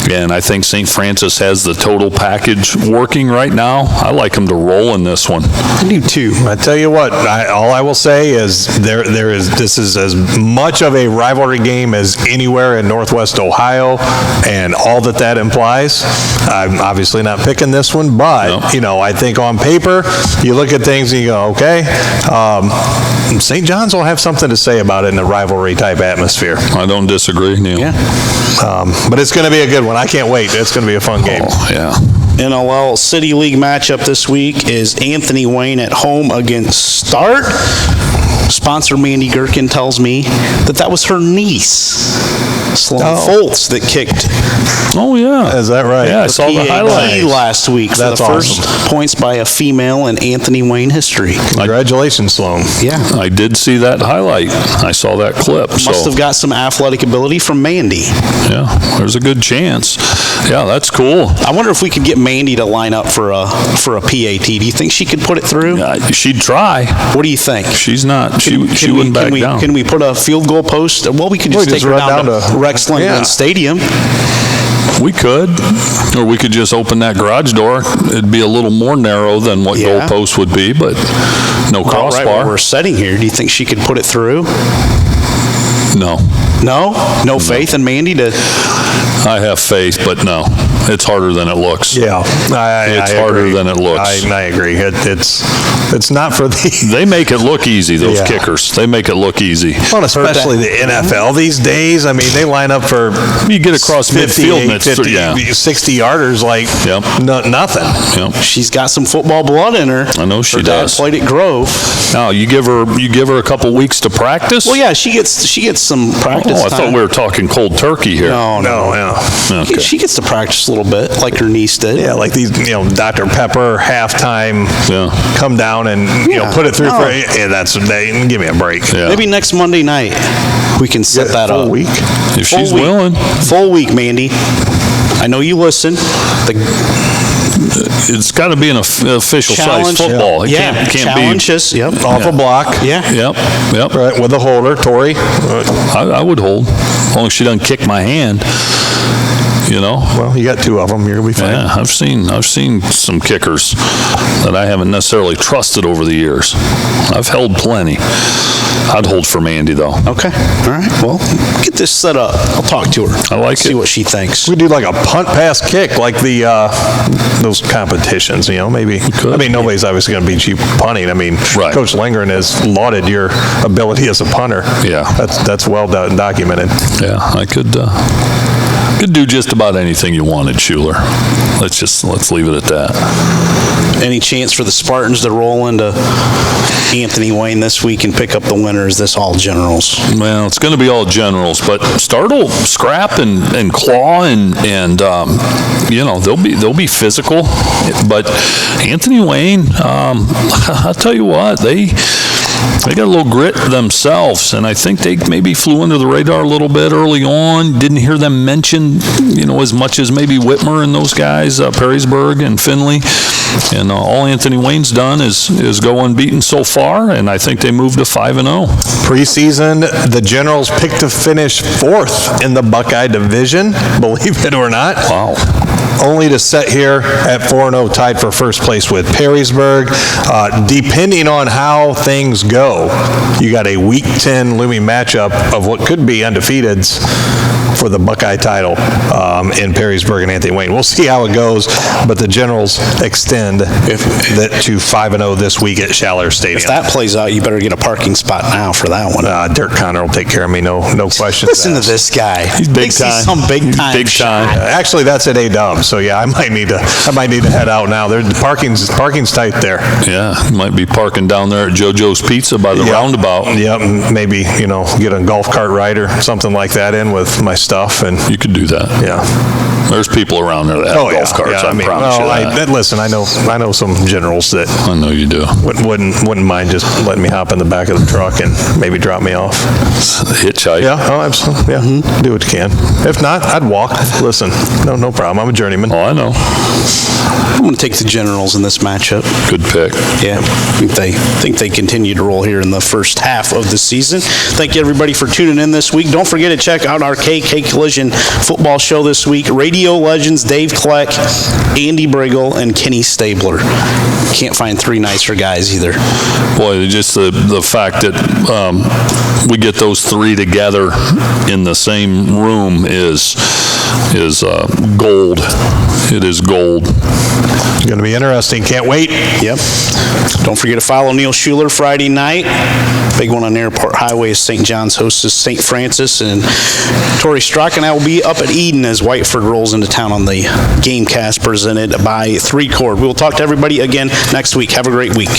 And I think St. Francis has the total package working right now. I like them to roll in this one. I do too. I tell you what, all I will say is this is as much of a rivalry game as anywhere in Northwest Ohio, and all that implies. I'm obviously not picking this one, but I think on paper you look at things and you go, okay, St. John's will have something to say about it in a rivalry type atmosphere. I don't disagree, Neil. Yeah. But it's going to be a good one. I can't wait. It's going to be a fun game. Oh, yeah. NLL City League matchup this week is Anthony Wayne at home against Start. Sponsor Mandy Gerken tells me that was her niece, Sloan Foltz, that kicked. Oh, yeah. Is that right? Yeah, I saw the highlights last week for That's the first awesome. points by a female in Anthony Wayne history. Congratulations, Sloan. Yeah. I did see that highlight. I saw that clip. Must have got some athletic ability from Mandy. Yeah, there's a good chance. Yeah, that's cool. I wonder if we could get Mandy to line up for a PAT. Do you think she could put it through? She'd try. What do you think? She's not. She wouldn't back down. Can we put a field goal post? Well, we could just take her down to Rex Lindgren Stadium. We could. Or we could just open that garage door. It'd be a little more narrow than what goalpost would be, but no crossbar. Right where we're sitting here, do you think she could put it through? No. No faith in Mandy to... I have faith, but no. It's harder than it looks. Yeah, It's harder than it looks. I agree. It's not for the... They make it look easy, those Yeah. kickers. They make it look easy. Well, especially the NFL these days. I mean, they line up for You get across midfield and it's 50, yeah. 60-yarders like nothing. Yep. She's got some football blood in her. I know she Her dad does. played at Grove. Now, you give her a couple weeks to practice? Well, yeah, she gets some practice Oh, I time. thought we were talking cold turkey here. No. Yeah. Okay. She gets to practice a little bit, like her niece did. Yeah, like these, Dr. Pepper, halftime, come down and, put it through for, give me a break. Yeah. Maybe next Monday night we can set that full up. week. If Full she's week. willing. Full week, Mandy. I know you listen. It's got to be an official size Challenge. football. It Yeah, can't challenges. Yep. Off a block. Yeah. Yep. Right, with a holder, Tory. I would hold, as long as she doesn't kick my hand. Well, you got two of them. You're going to be fine. Yeah, I've seen some kickers that I haven't necessarily trusted over the years. I've held plenty. I'd hold for Mandy, though. Okay. All right. Well, get this set up. I'll talk to her. I like See it. what she thinks. We do like a punt, pass, kick, like the those competitions. Maybe. could. I mean, nobody's obviously going to beat you punting. I mean, Right. Coach Lindgren has lauded your ability as a punter. Yeah. That's well documented. Yeah, I could do just about anything you wanted, Schuller. Let's leave it at that. Any chance for the Spartans to roll into Anthony Wayne this week and pick up the winner? Is this all generals? Well, it's going to be all generals, but Start will scrap and claw and they'll be physical. But Anthony Wayne, I'll tell you what, they got a little grit themselves, and I think they maybe flew under the radar a little bit early on. Didn't hear them mentioned, as much as maybe Whitmer and those guys, Perrysburg and Finley. And all Anthony Wayne's done is go unbeaten so far, and I think they moved to 5-0. Preseason, the Generals picked to finish 4th in the Buckeye Division, believe it or not. Wow. Only to sit here at 4-0, tied for first place with Perrysburg. Depending on how things go, you got a Week 10 looming matchup of what could be undefeateds for the Buckeye title in Perrysburg and Anthony Wayne. We'll see how it goes, but the Generals extend that to 5-0 this week at Schuller Stadium. If that plays out, you better get a parking spot now for that one. Dirk Connor will take care of me, no questions Listen to asked. this guy. He's big Thinks he's time. some big time. Big time. Actually, that's at A-Dub, so yeah, I might need to head out now. The parking's tight there. Yeah, you might be parking down there at JoJo's Pizza by the roundabout. Yep, maybe, get a golf cart ride or something like that in with my stuff, and You could do that. yeah. There's people around there that have golf carts. Yeah, I promise you that. Listen, I know some generals that I know you do. wouldn't mind just letting me hop in the back of the truck and maybe drop me off. Hitchhike. Yeah, oh, absolutely. Yeah, do what you can. If not, I'd walk. Listen, no problem. I'm a journeyman. Oh, I know. I'm going to take the Generals in this matchup. Good pick. Yeah, I think they continue to roll here in the first half of the season. Thank you, everybody, for tuning in this week. Don't forget to check out our KK Collision football show this week. Radio legends Dave Kleck, Andy Briggle, and Kenny Stabler. Can't find three nicer guys either. Boy, just the fact that we get those three together in the same room is gold. It is gold. It's going to be interesting. Can't wait. Yep. Don't forget to follow Neil Schuller Friday night. Big one on Airport Highway is St. John's hosts is St. Francis, and Tory Strock and I will be up at Eden as Whiteford rolls into town on the Gamecast presented by 3 Chord. We will talk to everybody again next week. Have a great week.